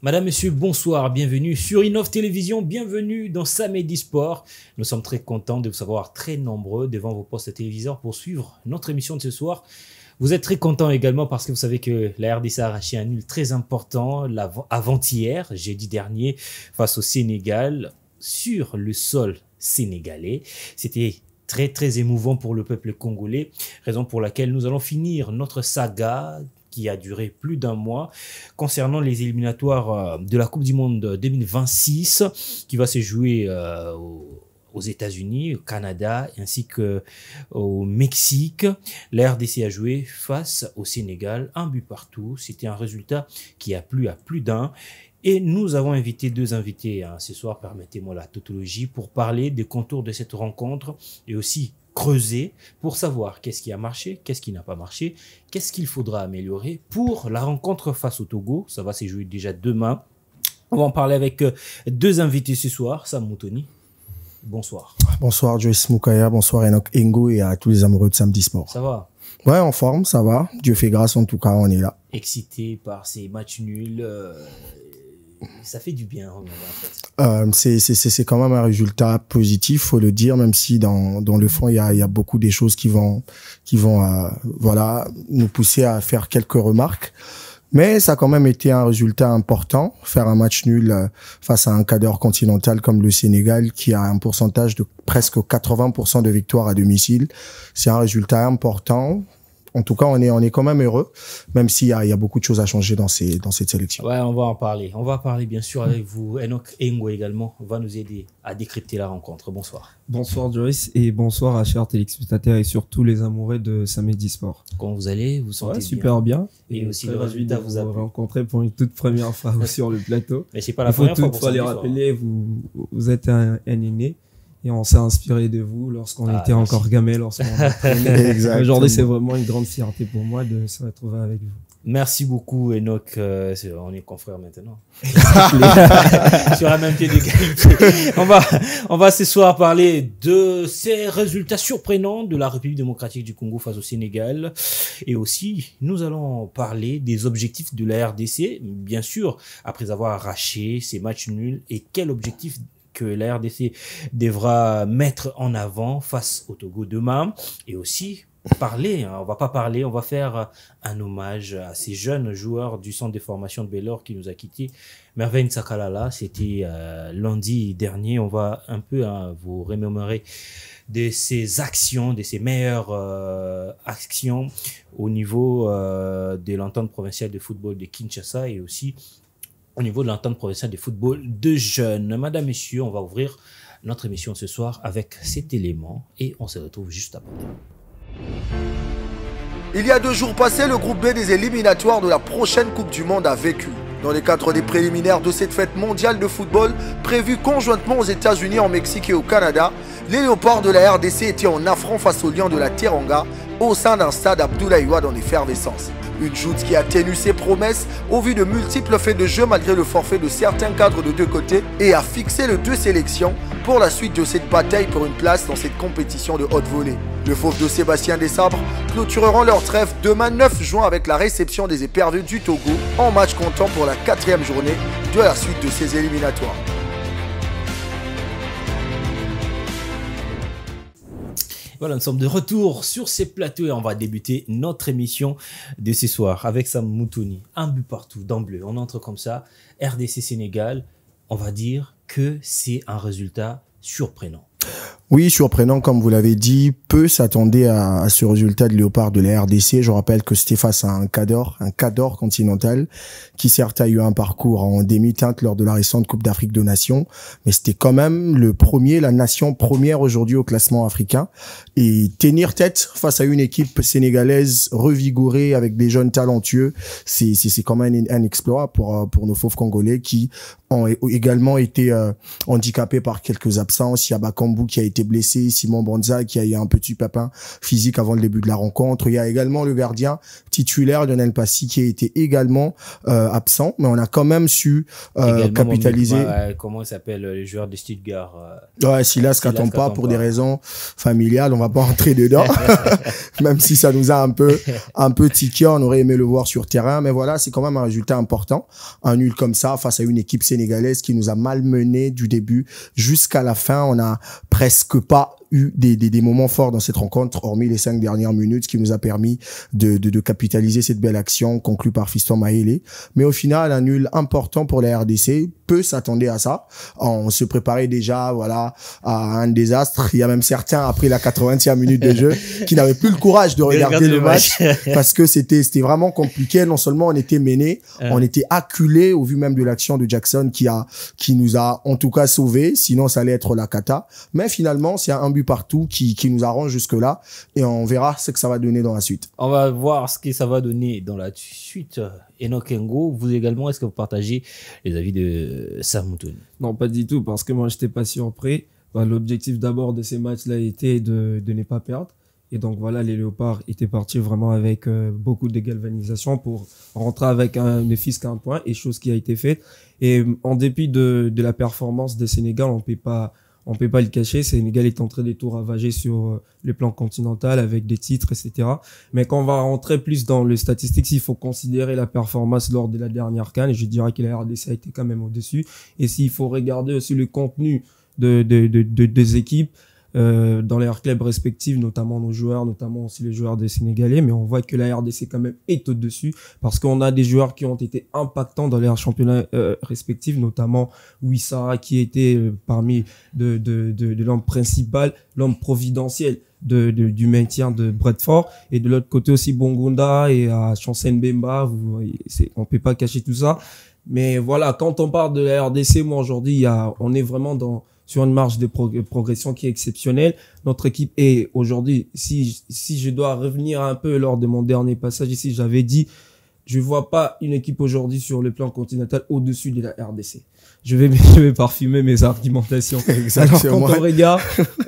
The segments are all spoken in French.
Madame, Monsieur, bonsoir, bienvenue sur Innov Télévision, bienvenue dans Samedi Sport. Nous sommes très contents de vous savoir très nombreux devant vos postes téléviseurs pour suivre notre émission de ce soir. Vous êtes très contents également parce que vous savez que la RDC a arraché un nul très important avant-hier, jeudi dernier, face au Sénégal, sur le sol sénégalais. C'était très émouvant pour le peuple congolais, raison pour laquelle nous allons finir notre saga qui a duré plus d'un mois, concernant les éliminatoires de la Coupe du Monde 2026, qui va se jouer aux États-Unis, au Canada, ainsi qu'au Mexique. La RDC a joué face au Sénégal, un but partout. C'était un résultat qui a plu à plus d'un. Et nous avons invité deux invités ce soir, permettez-moi la tautologie, pour parler des contours de cette rencontre et aussi creuser pour savoir qu'est-ce qui a marché, qu'est-ce qui n'a pas marché, qu'est-ce qu'il faudra améliorer pour la rencontre face au Togo. Ça va se jouer déjà demain. On va en parler avec deux invités ce soir. Sam Moutoni, bonsoir. Bonsoir Joyce Moukaya, bonsoir Enoch Engo et à tous les amoureux de Samedi Sport. Ça va? Ouais, en forme, ça va. Dieu fait grâce, en tout cas, on est là. Excité par ces matchs nuls, ça fait du bien en fait. C'est quand même un résultat positif, faut le dire, même si dans le fond il y a beaucoup des choses qui vont voilà nous pousser à faire quelques remarques. Mais ça a quand même été un résultat important, faire un match nul face à un cadre continental comme le Sénégal qui a un pourcentage de presque 80% de victoires à domicile. C'est un résultat important. En tout cas, on est quand même heureux, même s'il y a beaucoup de choses à changer dans cette sélection. Ouais, on va en parler. On va parler bien sûr avec vous. Enoch Engo également va nous aider à décrypter la rencontre. Bonsoir. Bonsoir Joyce et bonsoir à chers téléspectateurs et surtout les amoureux de Samedi Sport. Comment vous allez? Vous sentez ouais, super bien. Et aussi le résultat vous a rencontré pour une toute première fois sur le plateau. Mais c'est pas la première fois. Il faut toutefois les rappeler, vous êtes un aîné. Et on s'est inspiré de vous lorsqu'on était encore gamin, lorsqu'on apprenait. Aujourd'hui, c'est vraiment une grande fierté pour moi de se retrouver avec vous. Merci beaucoup, Enoch. On est confrères maintenant. Sur la même pied d'égalité. On va ce soir parler de ces résultats surprenants de la République démocratique du Congo face au Sénégal. Et aussi, nous allons parler des objectifs de la RDC. Bien sûr, après avoir arraché ces matchs nuls, et quel objectif que la RDC devra mettre en avant face au Togo demain. Et aussi parler, on va pas parler, on va faire un hommage à ces jeunes joueurs du centre de formation de Bellor qui nous a quittés. Merveille Nsakalala, c'était lundi dernier. On va un peu vous remémorer de ses actions, de ses meilleures actions au niveau de l'entente provinciale de football de Kinshasa et aussi au niveau de l'entente provinciale de football de jeunes. Madame, Messieurs, on va ouvrir notre émission ce soir avec cet élément et on se retrouve juste après. Il y a 2 jours passés, le groupe B des éliminatoires de la prochaine Coupe du Monde a vécu. Dans le cadre des préliminaires de cette fête mondiale de football, prévue conjointement aux États-Unis, en Mexique et au Canada, les léopards de la RDC étaient en affront face aux lions de la Teranga au sein d'un stade Abdoulaye Wade en effervescence. Une joute qui a tenu ses promesses au vu de multiples faits de jeu malgré le forfait de certains cadres de deux côtés et a fixé les 2 sélections pour la suite de cette bataille pour une place dans cette compétition de haute volée. Le fauve de Sébastien Desabre clôtureront leur trêve demain 9 juin avec la réception des éperviers du Togo en match comptant pour la 4e journée de la suite de ces éliminatoires. Voilà, nous sommes de retour sur ces plateaux et on va débuter notre émission de ce soir avec Sam Moutoni. Un but partout, d'emblée. On entre comme ça, RDC Sénégal, on va dire que c'est un résultat surprenant. Oui, surprenant, comme vous l'avez dit, peu s'attendaient à ce résultat de Léopard de la RDC. Je rappelle que c'était face à un cadre continental, qui certes a eu un parcours en demi-teinte lors de la récente Coupe d'Afrique de Nations, mais c'était quand même la nation première aujourd'hui au classement africain. Et tenir tête face à une équipe sénégalaise revigorée avec des jeunes talentueux, c'est quand même un exploit pour nos fauves congolais qui ont également été handicapés par quelques absences. Yaba Kambu qui a été était blessé, Simon Banza qui a eu un petit pépin physique avant le début de la rencontre. Il y a également le gardien titulaire Lionel Passy qui a été également absent, mais on a quand même su capitaliser. Comment il s'appelle le joueur de Stuttgart Silas Katampa pour des raisons familiales, on va pas rentrer dedans. Même si ça nous a un peu tiqué, on aurait aimé le voir sur terrain, mais voilà, c'est quand même un résultat important. Un nul comme ça face à une équipe sénégalaise qui nous a malmené du début jusqu'à la fin. On a presque pas eu des moments forts dans cette rencontre, hormis les 5 dernières minutes, ce qui nous a permis de capitaliser cette belle action conclue par Fiston Maele. Mais au final, un nul important pour la RDC. Peu s'attendaient à ça. On se préparait déjà, voilà, à un désastre. Il y a même certains, après la 80e minute de jeu, qui n'avaient plus le courage de regarder le match parce que c'était vraiment compliqué. Non seulement on était mené, on était acculé au vu même de l'action de Jackson qui nous a en tout cas sauvés. Sinon, ça allait être la cata. Mais finalement, c'est un but partout qui nous arrange jusque-là et on verra ce que ça va donner dans la suite. On va voir ce que ça va donner dans la suite. Enoch Ngo, vous également, est-ce que vous partagez les avis de Sam Moutouni? Non, pas du tout, parce que moi, je n'étais pas surpris. L'objectif d'abord de ces matchs-là était de ne pas perdre. Et donc voilà, les Léopards étaient partis vraiment avec beaucoup de galvanisation pour rentrer avec ne fût-ce qu'un point, et chose qui a été faite. Et en dépit de la performance des Sénégal, on peut pas le cacher, Sénégal est en train de tout ravager sur le plan continental avec des titres, etc. Mais quand on va rentrer plus dans les statistiques, il faut considérer la performance lors de la dernière CAN, et je dirais que la RDC a été quand même au-dessus. Et s'il faut regarder aussi le contenu des équipes, dans leurs clubs respectifs, notamment nos joueurs, notamment aussi les joueurs des Sénégalais, mais on voit que la RDC quand même est au-dessus parce qu'on a des joueurs qui ont été impactants dans leurs championnats respectifs, notamment Wissa qui était parmi de l'homme principal, l'homme providentiel du maintien de Bradford, et de l'autre côté aussi Bongonda et à Chancen Bemba, on peut pas cacher tout ça. Mais voilà, quand on parle de la RDC, moi aujourd'hui, on est vraiment sur une marge de progression qui est exceptionnelle. Notre équipe est aujourd'hui, si je dois revenir un peu lors de mon dernier passage ici, j'avais dit, je vois pas une équipe aujourd'hui sur le plan continental au-dessus de la RDC. Je vais parfumer mes argumentations. Alors quand on regarde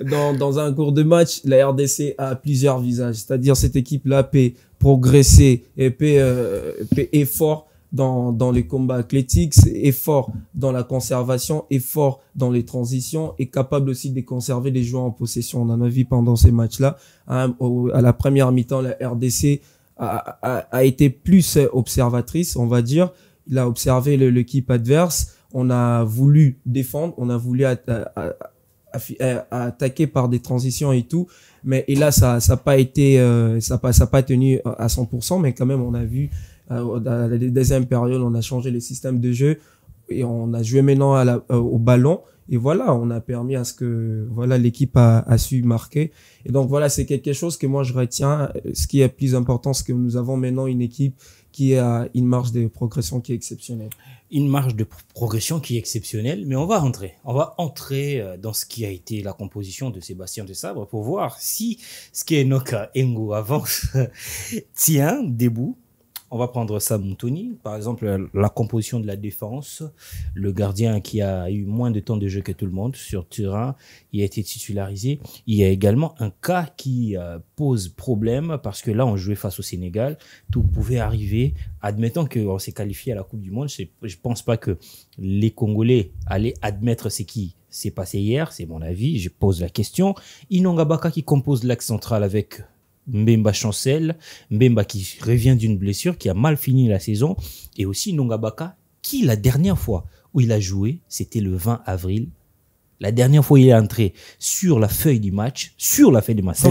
dans un cours de match, la RDC a plusieurs visages. C'est-à-dire cette équipe-là peut progresser et est fort dans les combats athlétiques, est fort dans la conservation, est fort dans les transitions, est capable aussi de conserver les joueurs en possession. On en a vu pendant ces matchs-là. À la première mi-temps, la RDC a été plus observatrice, on va dire. Il a observé l'équipe adverse. On a voulu défendre, on a voulu attaquer par des transitions et tout. Mais et là, ça n'a pas été, ça a pas tenu à 100%, mais quand même, on a vu dans la deuxième période, on a changé les systèmes de jeu et on a joué maintenant au ballon. Et voilà, on a permis à ce que l'équipe a su marquer. Et donc voilà, c'est quelque chose que moi je retiens. Ce qui est plus important, c'est que nous avons maintenant une équipe qui a une marge de progression qui est exceptionnelle. Une marge de progression qui est exceptionnelle, mais on va entrer dans ce qui a été la composition de Sébastien Desabre pour voir si ce qu'Enoch Ngo avance tient debout. On va prendre Sam Moutouni, par exemple, la composition de la défense, le gardien qui a eu moins de temps de jeu que tout le monde sur terrain, il a été titularisé. Il y a également un cas qui pose problème parce que là, on jouait face au Sénégal, tout pouvait arriver. Admettons qu'on s'est qualifié à la Coupe du Monde, je pense pas que les Congolais allaient admettre ce qui s'est passé hier, c'est mon avis, je pose la question. Inonga Baka qui compose l'axe central avec Mbemba Chancel, Mbemba qui revient d'une blessure, qui a mal fini la saison, et aussi Inonga Baka qui, la dernière fois où il a joué, c'était le 20 avril. La dernière fois où il est entré sur la feuille du match, sans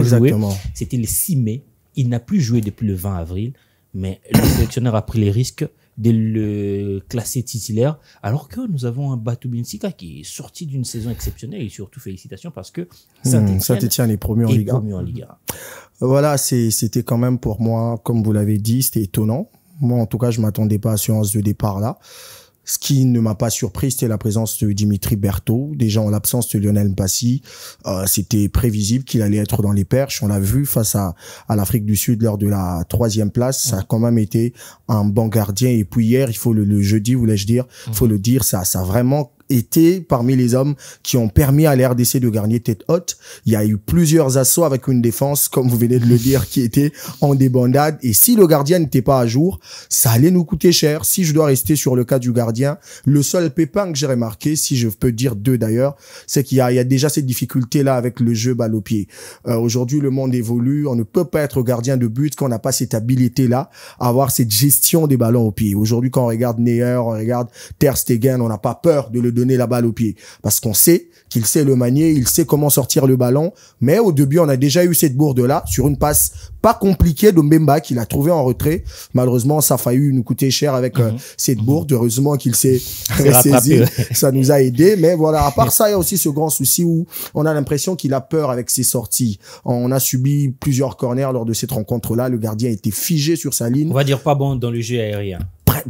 jouer, c'était le 6 mai. Il n'a plus joué depuis le 20 avril, mais le sélectionneur a pris les risques de le classer titulaire, alors que nous avons un Batou Binsika qui est sorti d'une saison exceptionnelle, et surtout félicitations parce que Saint-Étienne est promu en Ligue 1. Voilà, c'était quand même pour moi, comme vous l'avez dit, c'était étonnant. Moi, en tout cas, je m'attendais pas à ce 11 de départ là. Ce qui ne m'a pas surpris, c'était la présence de Dimitri Berthaud. Déjà, en l'absence de Lionel Passy, c'était prévisible qu'il allait être dans les perches. On l'a vu face à l'Afrique du Sud lors de la 3e place. Ça a quand même été un bon gardien. Et puis hier, il faut le jeudi, voulais-je dire, faut le dire, ça a vraiment été parmi les hommes qui ont permis à l'RDC de gagner tête haute. Il y a eu plusieurs assauts avec une défense, comme vous venez de le dire, qui était en débandade. Et si le gardien n'était pas à jour, ça allait nous coûter cher. Si je dois rester sur le cas du gardien, le seul pépin que j'ai remarqué, si je peux dire deux d'ailleurs, c'est qu'il y a déjà cette difficulté-là avec le jeu balle au pied. Aujourd'hui, le monde évolue. On ne peut pas être gardien de but quand on n'a pas cette habilité-là, à avoir cette gestion des ballons au pied. Aujourd'hui, quand on regarde Neuer, on regarde Ter Stegen, on n'a pas peur de le donner la balle au pied parce qu'on sait qu'il sait le manier, il sait comment sortir le ballon. Mais au début, on a déjà eu cette bourde-là sur une passe pas compliquée de Mbemba qu'il a trouvé en retrait. Malheureusement, ça a failli nous coûter cher avec cette bourde. Heureusement qu'il s'est ressaisi. Ça nous a aidé. Mais voilà, à part ça, il y a aussi ce grand souci où on a l'impression qu'il a peur avec ses sorties. On a subi plusieurs corners lors de cette rencontre-là. Le gardien était figé sur sa ligne. On va dire pas bon dans le jeu aérien.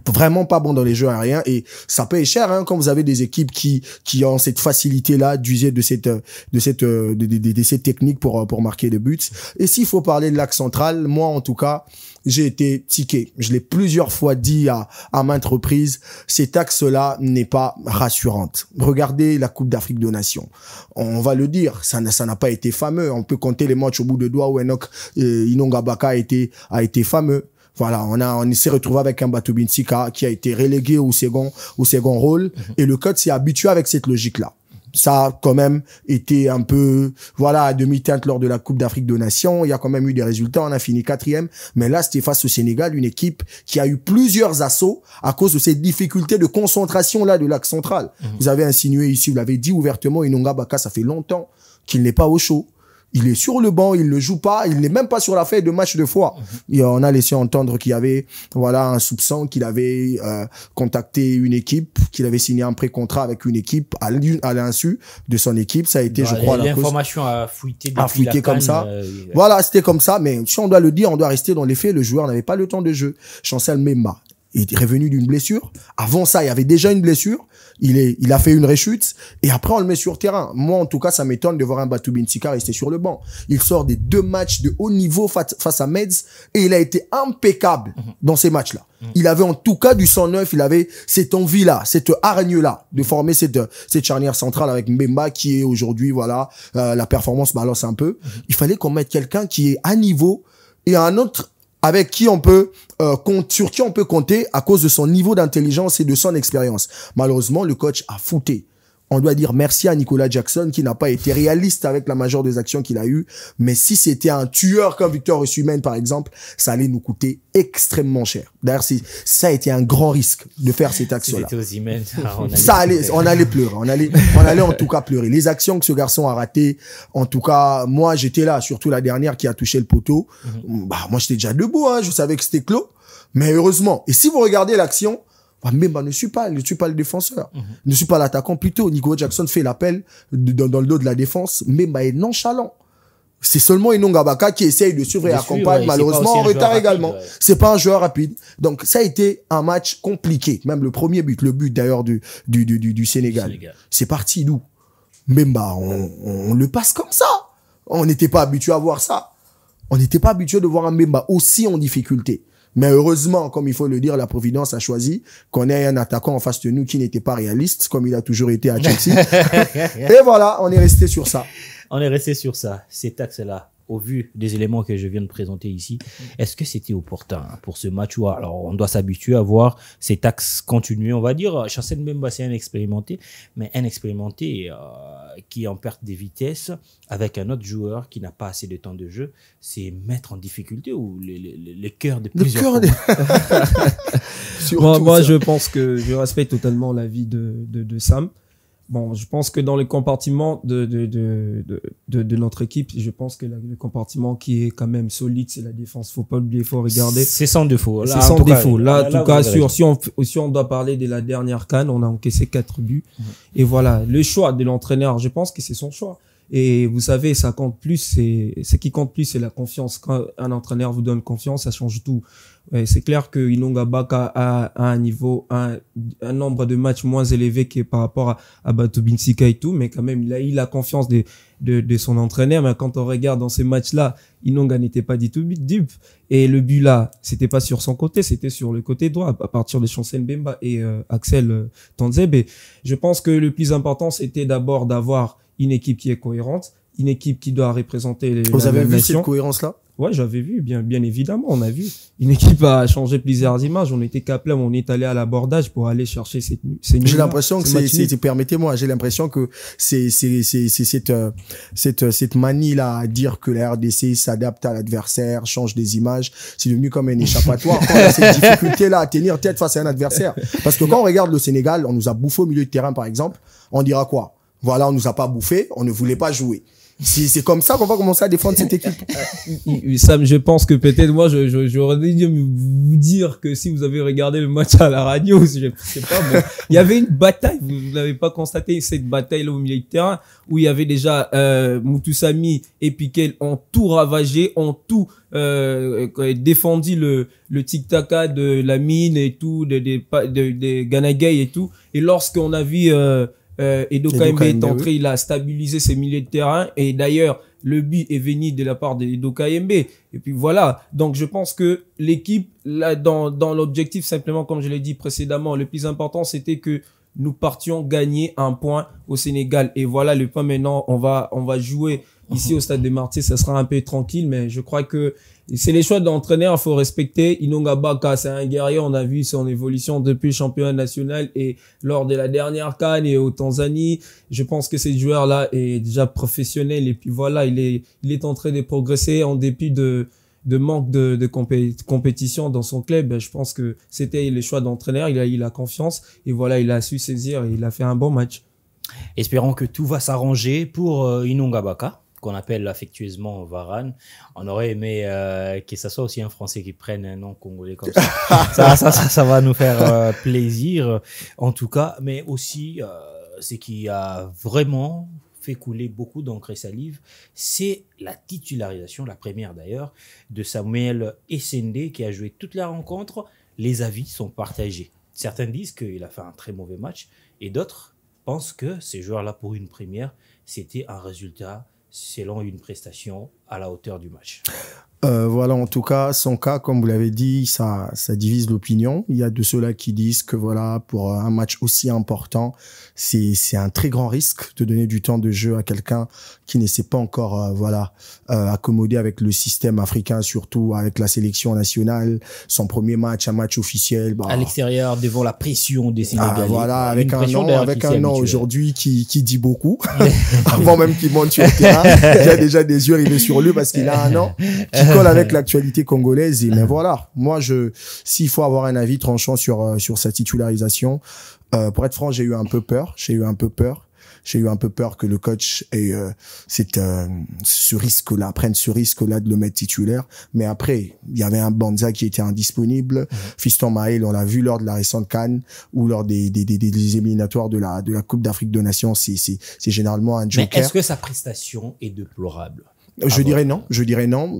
Vraiment pas bon dans les jeux aériens et ça paye cher quand vous avez des équipes qui ont cette facilité là d'user de cette technique pour marquer des buts. Et s'il faut parler de l'axe central, moi en tout cas, j'ai été tiqué. Je l'ai plusieurs fois dit à maintes reprises, cet axe-là n'est pas rassurante. Regardez la Coupe d'Afrique des Nations. On va le dire, ça n'a pas été fameux. On peut compter les matchs au bout de doigts où Enoch Inonga Baka a été fameux. Voilà, on s'est retrouvé avec un Batu Binsika qui a été relégué au second rôle et le coach s'est habitué avec cette logique-là. Ça a quand même été un peu, voilà, à demi-teinte lors de la Coupe d'Afrique des Nations. Il y a quand même eu des résultats. On a fini 4e. Mais là, c'était face au Sénégal, une équipe qui a eu plusieurs assauts à cause de cette difficulté de concentration-là de l'axe central. Vous avez insinué ici, vous l'avez dit ouvertement, Inonga Baka, ça fait longtemps qu'il n'est pas au chaud. Il est sur le banc, il ne joue pas, il n'est même pas sur la feuille de match de foi. Et on a laissé entendre qu'il y avait, voilà, un soupçon qu'il avait contacté une équipe, qu'il avait signé un pré-contrat avec une équipe à l'insu de son équipe. Ça a été, je crois, l'information a fuité comme ça. Voilà, c'était comme ça. Mais si on doit le dire, on doit rester dans les faits. Le joueur n'avait pas le temps de jeu. Chancel Mbemba est revenu d'une blessure. Avant ça, il y avait déjà une blessure. Il a fait une rechute et après on le met sur terrain. Moi, en tout cas, ça m'étonne de voir un Batu Binsika rester sur le banc. Il sort des 2 matchs de haut niveau face à Metz et il a été impeccable dans ces matchs-là. Il avait en tout cas du sang neuf, il avait cette envie-là, cette hargne-là de former cette charnière centrale avec Mbemba qui est aujourd'hui, voilà, la performance balance un peu. Il fallait qu'on mette quelqu'un qui est à niveau et un autre avec qui on peut sur qui on peut compter à cause de son niveau d'intelligence et de son expérience. Malheureusement, le coach a fouté. On doit dire merci à Nicolas Jackson qui n'a pas été réaliste avec la majeure des actions qu'il a eues. Mais si c'était un tueur comme Victor Osimhen, par exemple, ça allait nous coûter extrêmement cher. D'ailleurs, ça a été un grand risque de faire cet axe-là. C'était Osimhen, on allait pleurer. On allait en tout cas pleurer. Les actions que ce garçon a ratées, en tout cas, moi, j'étais là, surtout la dernière qui a touché le poteau. Bah, moi, j'étais déjà debout, je savais que c'était clos. Mais heureusement. Et si vous regardez l'action, Mbemba ne suit pas le défenseur. Ne suit pas l'attaquant. Plutôt, Nico Jackson fait l'appel dans le dos de la défense. Mbemba est nonchalant. C'est seulement Inonga Baka qui essaye de suivre et accompagne, malheureusement en retard également. C'est pas un joueur rapide. Donc, ça a été un match compliqué. Même le premier but, le but d'ailleurs du Sénégal. C'est parti d'où? Mbemba, on le passe comme ça. On n'était pas habitué à voir ça. On n'était pas habitué de voir un Mbemba aussi en difficulté. Mais heureusement, comme il faut le dire, la Providence a choisi qu'on ait un attaquant en face de nous qui n'était pas réaliste, comme il a toujours été à Chelsea. Et voilà, on est resté sur ça. On est resté sur ça. Cet axe-là, au vu des éléments que je viens de présenter ici, est-ce que c'était opportun pour ce match où alors on doit s'habituer à voir cet axe continuer, on va dire. Chancel Mbemba, c'est un expérimenté, mais un expérimenté qui est en perte de vitesse avec un autre joueur qui n'a pas assez de temps de jeu, c'est mettre en difficulté ou le cœur de plusieurs Moi, je pense que je respecte totalement l'avis de Sam. Bon, je pense que dans les compartiments de notre équipe, je pense que le compartiment qui est quand même solide, c'est la défense. Faut pas oublier, faut regarder. C'est sans défaut. C'est sans défaut. Là, en tout cas, si on doit parler de la dernière CAN, on a encaissé 4 buts. Et voilà, le choix de l'entraîneur, je pense que c'est son choix. Et vous savez, ça compte plus, ce qui compte plus, c'est la confiance. Quand un entraîneur vous donne confiance, ça change tout. Ouais, c'est clair que Inonga Baka a un niveau, un nombre de matchs moins élevé que par rapport à Bato Binsika et tout, mais quand même, il a eu la confiance de son entraîneur. Mais quand on regarde dans ces matchs-là, Inonga n'était pas du tout dupe. Et le but là, c'était pas sur son côté, c'était sur le côté droit, à partir de Chancel Bemba et Axel Tanzeb. Et je pense que le plus important, c'était d'abord d'avoir une équipe qui est cohérente, une équipe qui doit représenter les Vous avez vu nations. cette cohérence-là? Ouais, j'avais vu, bien évidemment, on a vu. Une équipe a changé plusieurs images. On était Capelin, on est allé à l'abordage pour aller chercher ces J'ai l'impression que permettez-moi, j'ai l'impression que c'est cette manie-là à dire que la RDC s'adapte à l'adversaire, change des images. C'est devenu comme un échappatoire. Quand on a cette difficulté-là à tenir tête face à un adversaire. Parce que quand on regarde le Sénégal, on nous a bouffé au milieu de terrain, par exemple. On dira quoi? Voilà, on nous a pas bouffé, on ne voulait pas jouer. C'est comme ça qu'on va commencer à défendre cette équipe. Sam, je pense que peut-être moi, j'aurais dû vous dire que si vous avez regardé le match à la radio, je sais pas, bon, il y avait une bataille, vous n'avez pas constaté cette bataille-là au milieu de terrain, où il y avait déjà Moutoussamy et Piquel ont tout ravagé, ont tout défendu le tic-tac de la mine et tout, des Ganagay et tout. Et lorsqu'on a vu Edo Kaembe est entré, il a stabilisé ses milieux de terrain et d'ailleurs le but est venu de la part d'Edo Kaembe et puis voilà, donc je pense que l'équipe là dans l'objectif simplement comme je l'ai dit précédemment, le plus important c'était que nous partions gagner un point au Sénégal et voilà le point maintenant on va jouer ici au stade de Martyrs, ça sera un peu tranquille mais je crois que c'est les choix d'entraîneur, il faut respecter. Inonga Baka, c'est un guerrier, on a vu son évolution depuis le championnat national et lors de la dernière CAN et au Tanzanie. Je pense que ce joueur-là est déjà professionnel et puis voilà, il est en train de progresser en dépit de manque de compétition dans son club. Je pense que c'était les choix d'entraîneur, il a eu la confiance et voilà, il a su saisir et il a fait un bon match. Espérons que tout va s'arranger pour Inonga Baka, qu'on appelle affectueusement Varane. On aurait aimé que ça soit aussi un Français qui prenne un nom congolais comme ça. ça va nous faire plaisir, en tout cas. Mais aussi, ce qui a vraiment fait couler beaucoup d'encre et salive, c'est la titularisation, la première d'ailleurs, de Samuel Essende qui a joué toute la rencontre. Les avis sont partagés. Certains disent qu'il a fait un très mauvais match et d'autres pensent que ces joueurs-là, pour une première, c'était un résultat selon une prestation à la hauteur du match. Voilà, en tout cas, son cas, comme vous l'avez dit, ça divise l'opinion. Il y a de ceux-là qui disent que voilà, pour un match aussi important, c'est un très grand risque de donner du temps de jeu à quelqu'un qui ne s'est pas encore, accommodé avec le système africain, surtout avec la sélection nationale. Son premier match, un match officiel. À l'extérieur, devant la pression des Sénégalais. Voilà, avec un nom aujourd'hui qui dit beaucoup. Avant même qu'il monte sur le terrain, il y a déjà des yeux rivés sur lui parce qu'il a un nom qui colle avec l'actualité congolaise. Mais voilà, moi, s'il faut avoir un avis tranchant sur sa titularisation, pour être franc, j'ai eu un peu peur que le coach ait ce risque-là, prenne ce risque-là de le mettre titulaire. Mais après, il y avait un Banza qui était indisponible. Fiston Maël, on l'a vu lors de la récente CAN ou lors des éliminatoires de la Coupe d'Afrique des Nations, c'est généralement un joker. Mais est-ce que sa prestation est déplorable? Je dirais non,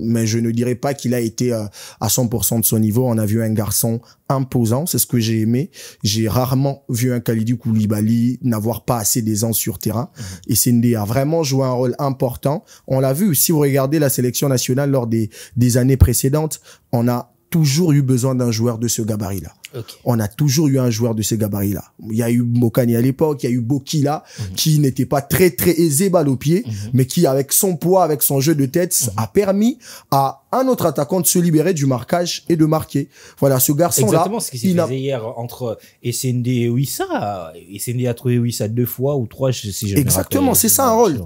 mais je ne dirais pas qu'il a été à 100% de son niveau. On a vu un garçon imposant, c'est ce que j'ai aimé. J'ai rarement vu un Kalidou Koulibaly n'avoir pas assez d'aisance sur terrain. Et Sende a vraiment joué un rôle important. On l'a vu, si vous regardez la sélection nationale lors des années précédentes, on a toujours eu besoin d'un joueur de ce gabarit-là. Okay. On a toujours eu un joueur de ce gabarit-là. Il y a eu Mokani à l'époque, il y a eu Bokila, qui n'était pas très, très aisé balle au pied, mais qui, avec son poids, avec son jeu de tête, a permis à un autre attaquant de se libérer du marquage et de marquer. Voilà, ce garçon-là. Exactement ce qui s'est passé hier entre Essende et Wissa. Essende a trouvé Wissa 2 fois ou 3, si je me rappelle. Exactement, c'est ça un rôle.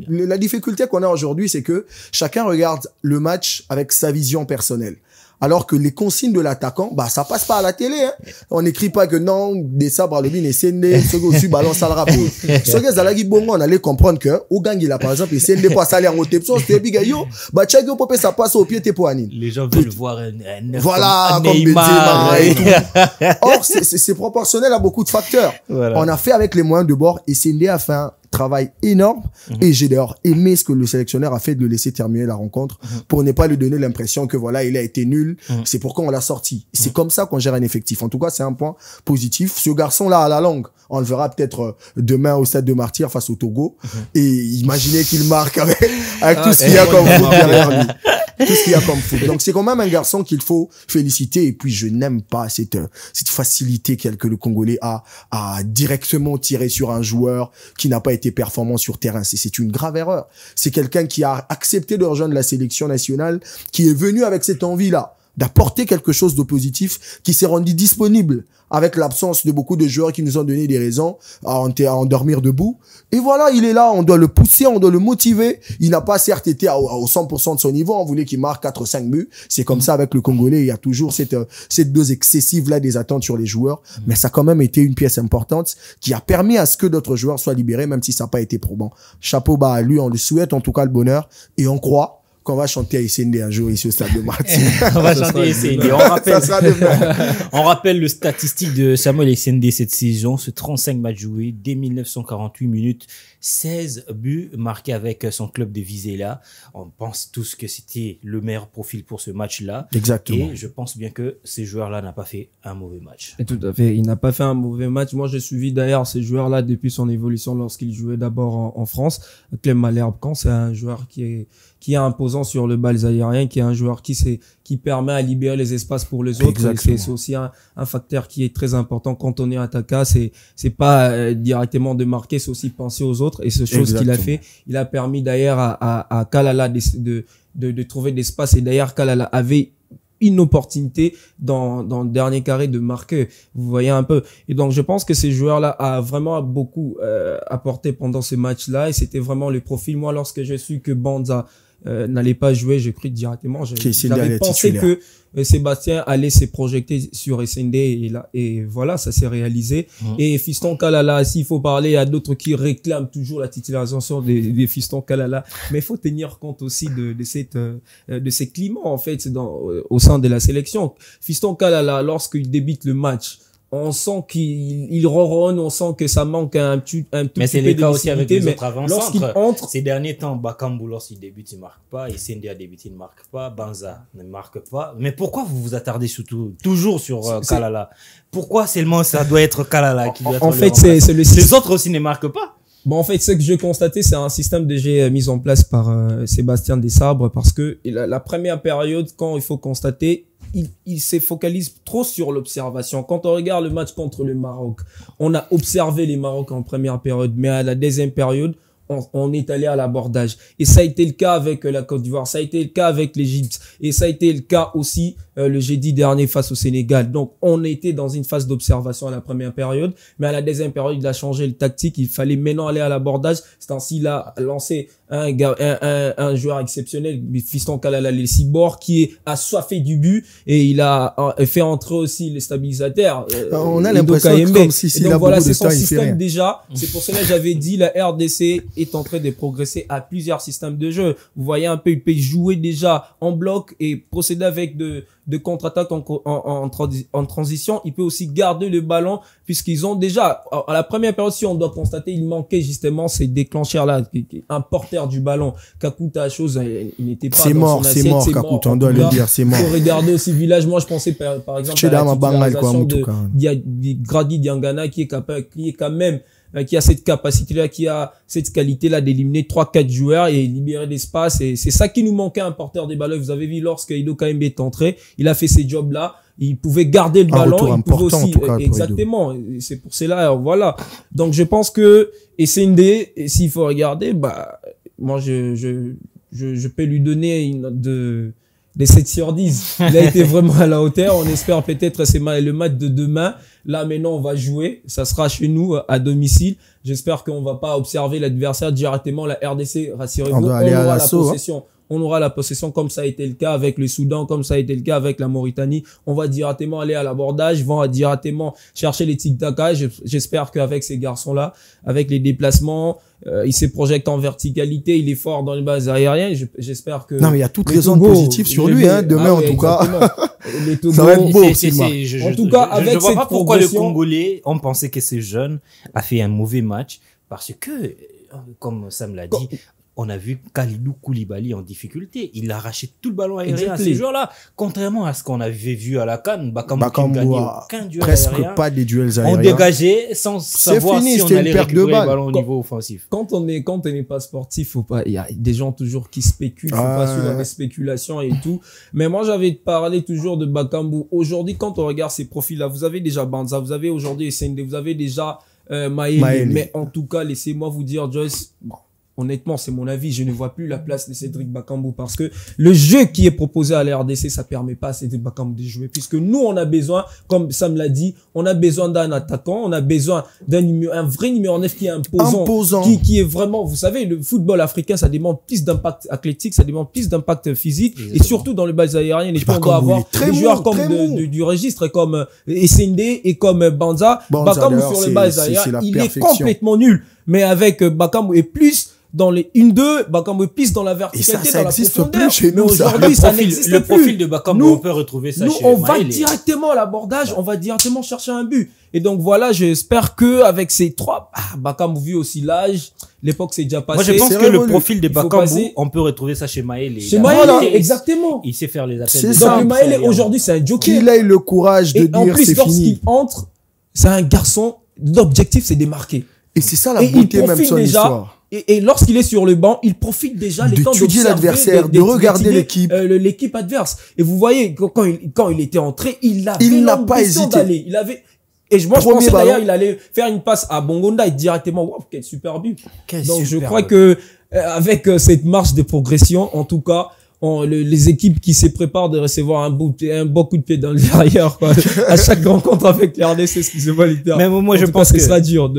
La difficulté qu'on a aujourd'hui, c'est que chacun regarde le match avec sa vision personnelle. Alors que les consignes de l'attaquant, ça passe pas à la télé, hein. On n'écrit pas que non, des sabres à l'obin et Sende, ce que aussi balance à le rapport. Ce que Zalagi Bongo, on allait comprendre que, au gang, il a, par exemple, Sende passe à l'air en tepson, c'était bigayo, Tchagio Popé, ça passe au pied, t'es poanine. Les gens veulent voir un voilà, comme Benzema et tout. Or, c'est proportionnel à beaucoup de facteurs. Voilà. On a fait avec les moyens de bord et Sende a fait un travail énorme. Et j'ai d'ailleurs aimé ce que le sélectionneur a fait de le laisser terminer la rencontre pour ne pas lui donner l'impression que voilà, il a été nul. C'est pourquoi on l'a sorti. C'est comme ça qu'on gère un effectif. En tout cas, c'est un point positif. Ce garçon-là, à la longue, on le verra peut-être demain au Stade de Martyrs face au Togo. Et imaginez qu'il marque avec tout ce qu'il y a comme foot derrière lui. Tout ce qu'il y a comme foot. Donc, c'est quand même un garçon qu'il faut féliciter. Et puis, je n'aime pas cette facilité que le Congolais a à directement tirer sur un joueur qui n'a pas été performant sur terrain. C'est une grave erreur. C'est quelqu'un qui a accepté de rejoindre la sélection nationale, qui est venu avec cette envie-là d'apporter quelque chose de positif, qui s'est rendu disponible avec l'absence de beaucoup de joueurs qui nous ont donné des raisons à endormir debout. Et voilà, il est là, on doit le pousser, on doit le motiver. Il n'a pas certes été au 100% de son niveau, on voulait qu'il marque 4 ou 5 buts. C'est comme ça avec le Congolais, il y a toujours cette dose excessive-là des attentes sur les joueurs. Mais ça a quand même été une pièce importante qui a permis à ce que d'autres joueurs soient libérés, même si ça n'a pas été probant. Chapeau bas à lui, on lui souhaite en tout cas le bonheur et on croit qu'on va chanter à SND un jour ici au Stade de Martyrs. On va chanter SND. On rappelle le statistique de Samuel SND cette saison, ce 35 matchs joués, dès 1948 minutes, 16 buts marqués avec son club de Vizela. On pense tous que c'était le meilleur profil pour ce match-là. Exactement. Et je pense bien que ces joueurs-là n'ont pas fait un mauvais match. Et tout à fait. Il n'a pas fait un mauvais match. Moi, j'ai suivi d'ailleurs ces joueurs-là depuis son évolution lorsqu'il jouait d'abord en France. Clem Malherbe-Camp, c'est un joueur qui est imposant sur le bal aérien, qui est un joueur qui permet à libérer les espaces pour les autres. C'est aussi un facteur qui est très important quand on est attaquant. C'est pas directement de marquer, c'est aussi penser aux autres. Et ce chose qu'il a fait, il a permis d'ailleurs à Kalala de trouver des espaces. Et d'ailleurs, Kalala avait une opportunité dans le dernier carré de marquer. Vous voyez un peu. Et donc, je pense que ces joueurs-là a vraiment beaucoup apporté pendant ce match-là. Et c'était vraiment le profil. Moi, lorsque je suis que Banza n'allait pas jouer, j'ai cru directement. J'avais pensé que Sébastien allait se projeter sur SND et voilà, ça s'est réalisé. Et Fiston Kalala, s'il faut parler, il y a d'autres qui réclament toujours la titularisation des Fiston Kalala, mais il faut tenir compte aussi de ces climats en fait au sein de la sélection. Fiston Kalala, lorsqu'il débute le match, on sent qu'il ronronne, on sent que ça manque un tout mais petit peu de c'est le cas aussi avec les autres avant-centres. Lorsqu'il entre, ces derniers temps, Bakambu, lorsqu'il débute, il marque pas. SND a débuté, il ne marque pas. Banza ne marque pas. Mais pourquoi vous vous attardez surtout toujours sur Kalala? Pourquoi seulement ça doit être Kalala qui doit être en fait, c'est les autres aussi ne marquent pas? Bon, en fait, ce que j'ai constaté, c'est un système de jeu mis en place par Sébastien Desabre, parce que la première période, quand il faut constater, il se focalise trop sur l'observation. Quand on regarde le match contre le Maroc, on a observé les Maroc en première période, mais à la deuxième période, on est allé à l'abordage. Et ça a été le cas avec la Côte d'Ivoire, ça a été le cas avec l'Égypte, et ça a été le cas aussi le jeudi dernier face au Sénégal. Donc, on était dans une phase d'observation à la première période, mais à la deuxième période, il a changé le tactique. Il fallait maintenant aller à l'abordage. C'est ainsi qu'il a lancé un joueur exceptionnel, Fiston Kalala, le cyborg, qui est assoiffé du but, et il a fait entrer aussi les stabilisateurs. On a l'impression comme si donc voilà, c'est son système déjà. C'est pour cela que j'avais dit, la RDC est en train de progresser à plusieurs systèmes de jeu. Vous voyez un peu, il peut jouer déjà en bloc et procéder avec de contre-attaque en transition. Il peut aussi garder le ballon, puisqu'ils ont déjà, à la première période, si on doit constater, il manquait justement ces déclencheurs-là, un porteur du ballon. Kakuta, il n'était pas dans son assiette. C'est mort, Kakuta, on doit le dire, c'est mort. Il faut regarder aussi Village. Moi, je pensais par exemple à la titularisation de Grady Diangana, qui est quand même qui a cette capacité-là, qui a cette qualité-là d'éliminer 3-4 joueurs et libérer l'espace. Et c'est ça qui nous manquait, un porteur des ballons. Vous avez vu, lorsque Ido Kaembe est entré, il a fait ces jobs-là. Il pouvait garder le ballon. Il pouvait aussi, exactement. C'est pour cela, voilà. Donc, je pense que SND, s'il faut regarder, moi, je peux lui donner une note des 7 sur 10. Il a été vraiment à la hauteur. On espère peut-être c'est le match de demain. Là, maintenant, on va jouer. Ça sera chez nous, à domicile. J'espère qu'on va pas observer l'adversaire directement. La RDC, rassurez-vous, on aura la possession. On aura la possession, comme ça a été le cas avec le Soudan, comme ça a été le cas avec la Mauritanie. On va directement aller à l'abordage, vont directement chercher les tic-tac. J'espère qu'avec ces garçons-là, avec les déplacements, il se projette en verticalité, il est fort dans les bases aériennes. J'espère que... Non, mais il y a toutes les zones positives sur lui, demain, en tout cas. Les Togo, ça va être beau. En tout cas, avec je vois pas pourquoi progression... le Congolais, on pensait que ce jeune a fait un mauvais match, parce que comme Sam l'a dit, on a vu Kalidou Koulibaly en difficulté. Il a arraché tout le ballon aérien à ces joueurs-là. Contrairement à ce qu'on avait vu à la CAN, Bakambu ne gagnait aucun duel presque aérien. pas des duels aériens. On dégageait sans savoir fini, si on c'était une allait perte de récupérer le balle. ballon au niveau offensif. Quand on n'est pas sportif, faut pas, il y a des gens toujours qui spéculent, faut pas suivre dans les spéculations et tout. Mais moi, j'avais parlé toujours de Bakambu. Aujourd'hui, quand on regarde ces profils-là, vous avez déjà Banza, vous avez aujourd'hui Sende, vous avez déjà Maëli. Mais en tout cas, laissez-moi vous dire, Joyce, bon, honnêtement, c'est mon avis, je ne vois plus la place de Cédric Bakambu parce que le jeu qui est proposé à la RDC, ça permet pas à Cédric Bakambu de jouer puisque nous, on a besoin, comme Sam l'a dit, on a besoin d'un attaquant, on a besoin un vrai numéro 9 qui est imposant. Qui est vraiment, vous savez, le football africain, ça demande plus d'impact athlétique, ça demande plus d'impact physique et surtout dans les balles aériennes, les on doit avoir des joueurs comme du registre comme Essende et comme Banza. Bakambu sur les balles aériennes, il est complètement nul. Mais avec Bakambu et plus dans les 1-2, Bakambu pisse dans la verticalité, ça dans la existe profondeur. plus chez nous, mais aujourd'hui, ça n'existe plus. Le profil de Bakambu, on peut retrouver ça chez on va Maël directement à l'abordage, on va directement chercher un but. Et donc voilà, j'espère que avec ces trois, Bakambu vu aussi l'âge, l'époque c'est déjà passé. Moi je pense que le profil de Bakambu, on peut retrouver ça chez Maël. Chez Maël, exactement. Il sait faire les appels. C'est ça. Donc Maël aujourd'hui c'est un joker. Qu'il ait le courage de dire c'est fini. Lorsqu'il entre, c'est un garçon, l'objectif c'est de marquer. Et c'est ça la beauté même de son histoire. Et lorsqu'il est sur le banc, il profite déjà les temps d'étudier l'adversaire, de regarder l'équipe, l'équipe adverse. Et vous voyez quand il était entré, il n'a pas hésité d'aller. Et moi je pensais d'ailleurs il allait faire une passe à Bongonda et directement wow, quel super but. Donc je crois que avec cette marche de progression, en tout cas, les équipes qui se préparent de recevoir un bon coup de pied dans le derrière, quoi. À chaque rencontre avec les RDC, excusez-moi, littéralement. Mais moi, je pense que ce sera dur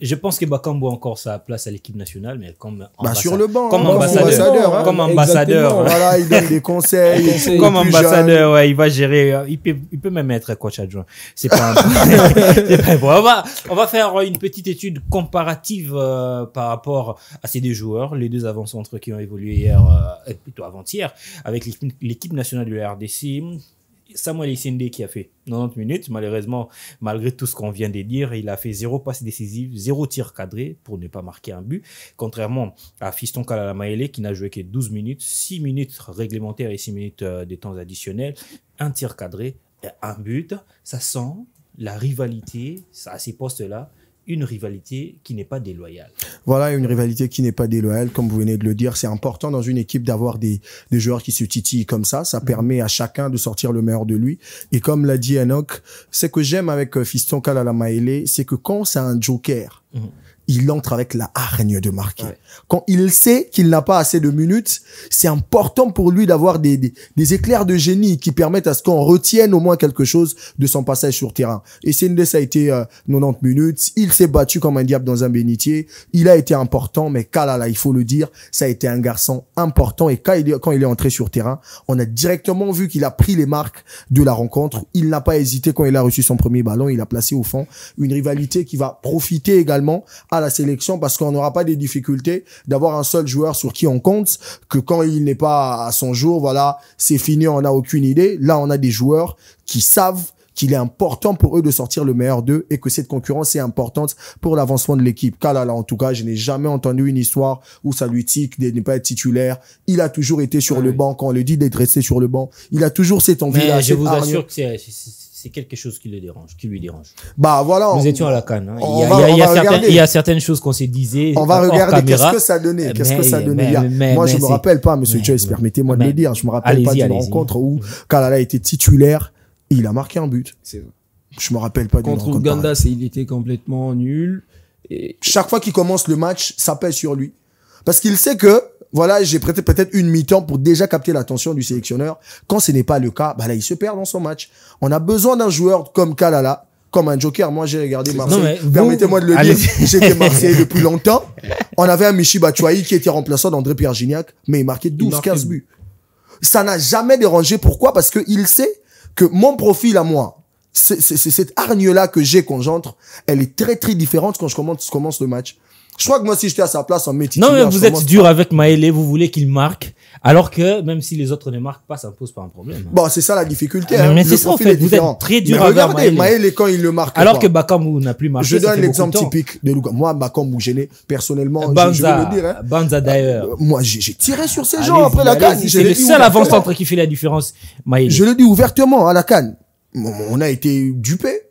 je pense que Bakambu a encore sa place à l'équipe nationale, mais comme sur le banc, comme ambassadeur, hein. Comme ambassadeur. Voilà, il donne des conseils. Comme ambassadeur, ouais, il va gérer, il peut même être coach adjoint. C'est pas un bon. On va faire une petite étude comparative, par rapport à ces deux joueurs, les deux avant-centres qui ont évolué hier, plutôt avant-hier, avec l'équipe nationale de la RDC. Samuel Essende qui a fait 90 minutes. Malheureusement, malgré tout ce qu'on vient de dire, il a fait 0 passe décisive, 0 tir cadré pour ne pas marquer un but. Contrairement à Fiston Kalala Maël qui n'a joué que 12 minutes, 6 minutes réglementaires et 6 minutes de temps additionnel, un tir cadré, un but. Ça sent la rivalité à ces postes-là. Une rivalité qui n'est pas déloyale. Voilà, une rivalité qui n'est pas déloyale, comme vous venez de le dire. C'est important dans une équipe d'avoir des joueurs qui se titillent comme ça. Ça permet à chacun de sortir le meilleur de lui. Et comme l'a dit Enoch, ce que j'aime avec Fiston Kalala Maël, c'est que quand c'est un joker, il entre avec la hargne de marquer. Ouais. Quand il sait qu'il n'a pas assez de minutes, c'est important pour lui d'avoir des éclairs de génie qui permettent à ce qu'on retienne au moins quelque chose de son passage sur terrain. Et Sende, ça a été 90 minutes. Il s'est battu comme un diable dans un bénitier. Il a été important, mais Kalala, il faut le dire, ça a été un garçon important. Et quand il est entré sur terrain, on a directement vu qu'il a pris les marques de la rencontre. Il n'a pas hésité quand il a reçu son premier ballon. Il a placé au fond une rivalité qui va profiter également à la sélection parce qu'on n'aura pas des difficultés d'avoir un seul joueur sur qui on compte, que quand il n'est pas à son jour, voilà, c'est fini, on n'a aucune idée. Là, on a des joueurs qui savent qu'il est important pour eux de sortir le meilleur d'eux et que cette concurrence est importante pour l'avancement de l'équipe. Kalala, en tout cas, je n'ai jamais entendu une histoire où ça lui tique de ne pas être titulaire. Il a toujours été sur le banc. Quand on le dit d'être resté sur le banc, il a toujours cette envie-là. Mais je vous assure que c'est quelque chose qui lui dérange. Bah voilà. Nous étions à la CAN. Il y a certaines choses qu'on se disait. On va regarder qu'est-ce que ça donnait. Moi, je me rappelle pas, Monsieur Joyce, permettez-moi de le dire. Je me rappelle pas d'une rencontre où Kalala était titulaire et il a marqué un but. Je me rappelle pas d'une rencontre. Contre Ouganda, il était complètement nul. Et chaque fois qu'il commence le match, ça pèse sur lui. Parce qu'il sait que, voilà, j'ai prêté peut-être une mi-temps pour déjà capter l'attention du sélectionneur. Quand ce n'est pas le cas, bah là, il se perd dans son match. On a besoin d'un joueur comme Kalala, comme un joker. Moi, j'ai regardé Marseille. Permettez-moi de le dire. J'étais Marseillais depuis longtemps. On avait un Michi Batshuayi qui était remplaçant d'André Pierre Gignac, mais il marquait 12-15 buts. Ça n'a jamais dérangé. Pourquoi? Parce que il sait que mon profil à moi, c'est cette hargne-là que j'ai quand j'entre, elle est très très différente quand je commence le match. Je crois que moi, si j'étais à sa place, on met Non, titulaire. mais vous êtes dur avec Maëlé, vous voulez qu'il marque, alors que même si les autres ne marquent pas, ça ne pose pas un problème. Bon, c'est ça la difficulté. Mais hein. c'est Le ça, en profil fait, est vous différent. êtes très dur Mais avec regardez, Maëlé. Maëlé, quand il le marque Alors pas. que Bakambu n'a plus marqué. Je ça donne fait l'exemple beaucoup de temps. typique de Luka. Moi, Bakambu, je l'ai, personnellement, je vais Banza, le dire, hein. Banza d'ailleurs. Moi, j'ai tiré sur ces Allez-y, gens après la CAN. allez-y, Je C'est l'ai le dit seul ouvertement. avant-centre qui fait la différence, Maëlé. Je le dis ouvertement à la CAN. On a été dupés.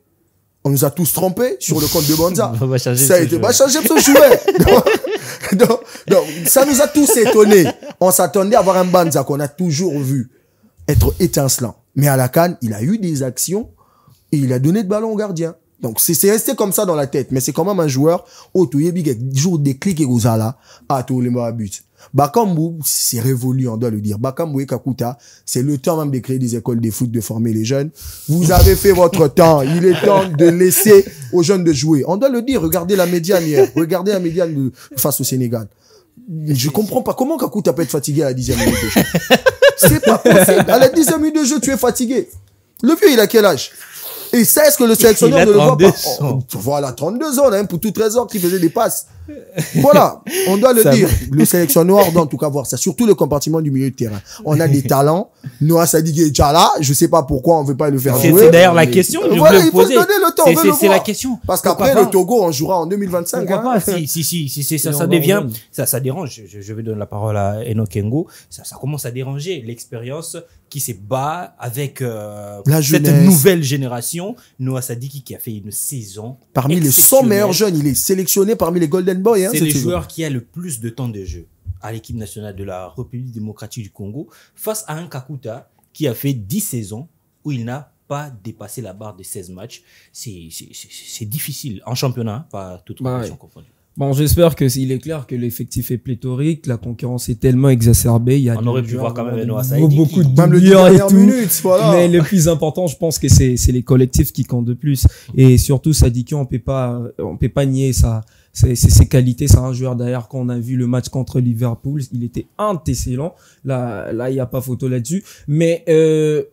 On nous a tous trompés sur le compte de Banza. On va changer Ça a ce été jeu. pas changé ce jouet. Donc, ça nous a tous étonnés. On s'attendait à voir un Banza qu'on a toujours vu être étincelant. Mais à la CAN, il a eu des actions et il a donné de ballon au gardien. Donc, c'est resté comme ça dans la tête. Mais c'est quand même un joueur, jour des clics et Gozala, à tous les mois but. Bakambu, c'est révolu, on doit le dire. Bakambu et Kakuta, c'est le temps même de créer des écoles de foot, de former les jeunes. Vous avez fait votre temps. Il est temps de laisser aux jeunes de jouer. On doit le dire. Regardez la médiane hier. Regardez la médiane face au Sénégal. Je comprends pas. Comment Kakuta peut être fatigué à la 10e minute de jeu? C'est pas possible. À la 10e minute de jeu, tu es fatigué. Le vieux, il a quel âge? Et ça, est-ce que le sélectionneur ne le voit pas? Voilà, 32 ans, hein, pour tout trésor qui faisait des passes. Voilà, on doit le dire. Le sélectionneur doit en tout cas voir ça, surtout le compartiment du milieu de terrain. On a des talents. Noah Sadiki est déjà là. Je sais pas pourquoi on veut pas le faire jouer. C'est d'ailleurs la question que je Voilà, voulais il faut poser. se donner le temps, on veut le C'est voir. la question. Parce qu'après, le Togo, on jouera en 2025. Pourquoi hein. pas? Si ça devient, ça dérange. Je vais donner la parole à Enoch Engo. Ça commence à déranger l'expérience qui se bat avec cette jeunesse. nouvelle génération. Noah Sadiki qui a fait une saison Parmi les 100 exceptionnelle. meilleurs jeunes, il est sélectionné parmi les Golden Boys. Hein, C'est cette le saison. joueur qui a le plus de temps de jeu à l'équipe nationale de la République démocratique du Congo face à un Kakuta qui a fait 10 saisons où il n'a pas dépassé la barre de 16 matchs. C'est difficile en championnat, pas toute compétition confondue. Bon, j'espère que il est clair que l'effectif est pléthorique, la concurrence est tellement exacerbée, il y a On aurait pu voir quand même Noah beaucoup de Même le doublures et dernière tout. minute, voilà. Mais le plus important, je pense que c'est les collectifs qui comptent de plus. Et surtout, Sadiki, on peut pas nier ses qualités. C'est un joueur d'ailleurs qu'on a vu le match contre Liverpool. Il était excellent. Là, il y a pas photo là-dessus. Mais, le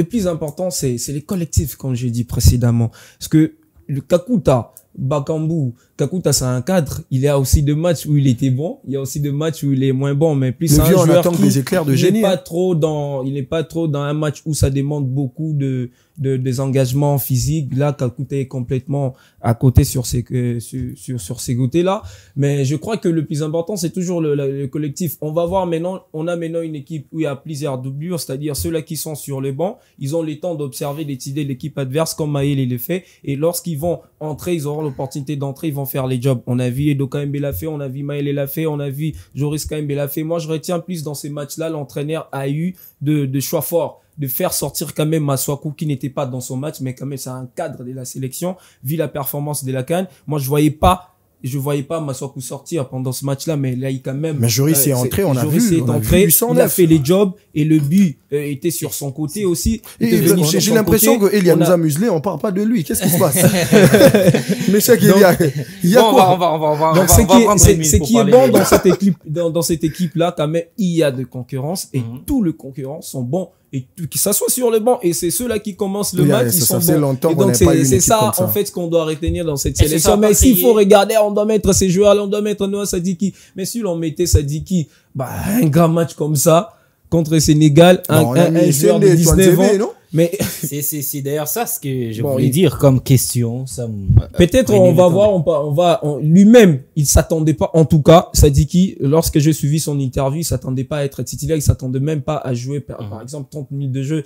plus important, c'est les collectifs, comme j'ai dit précédemment. Parce que le Kakuta, Bakambu, Kakuta, c'est un cadre. Il y a aussi des matchs où il était bon. Il y a aussi des matchs où il est moins bon. Mais plus c'est un joueur attend des éclairs de génie. Il n'est pas trop dans un match où ça demande beaucoup des engagements physiques. Là, Kakuta est complètement à côté sur ces côtés-là. Mais je crois que le plus important, c'est toujours le collectif. On va voir maintenant, on a maintenant une équipe où il y a plusieurs doublures, c'est-à-dire ceux-là qui sont sur les bancs, ils ont le temps d'observer, d'étudier l'équipe adverse comme Maël le fait. Et lorsqu'ils vont entrer, ils auront l'opportunité d'entrer, ils vont faire les jobs. On a vu Edo Kaembe l'a fait, on a vu Maël l'a fait, on a vu Joris Kaembe l'a fait. Moi, je retiens plus dans ces matchs-là, l'entraîneur a eu de choix forts, de faire sortir quand même Maswaku qui n'était pas dans son match, mais quand même c'est un cadre de la sélection, vu la performance de la CAN. Moi, je voyais pas Maswaku sortir pendant ce match-là, mais là, il quand même. Mais Joris est entré, on a vu du 109. Il a fait les jobs et le but était sur son côté aussi. J'ai l'impression que Elia nous a muselé, on parle pas de lui. Qu'est-ce qui se passe? Mais c'est qu'il y a quoi? On va donc, ce qui est bon dans cette équipe-là, quand même, il y a de concurrence et tous les concurrents sont bons. Et que ça soit sur le banc, et c'est ceux-là qui commencent le match, ils sont bons. Et donc, c'est ça, en fait, ce qu'on doit retenir dans cette sélection. Mais s'il faut regarder, on doit mettre ces joueurs-là, on doit mettre Noah Sadiki. Mais si l'on mettait Sadiki, un grand match comme ça, contre le Sénégal, un joueur de 19 ans. Mais c'est d'ailleurs ça ce que je voulais dire comme question. Peut-être on va voir, lui-même, il s'attendait pas, en tout cas, Sadiki, lorsque j'ai suivi son interview, il s'attendait pas à être titulaire, il s'attendait même pas à jouer, par exemple, 30 minutes de jeu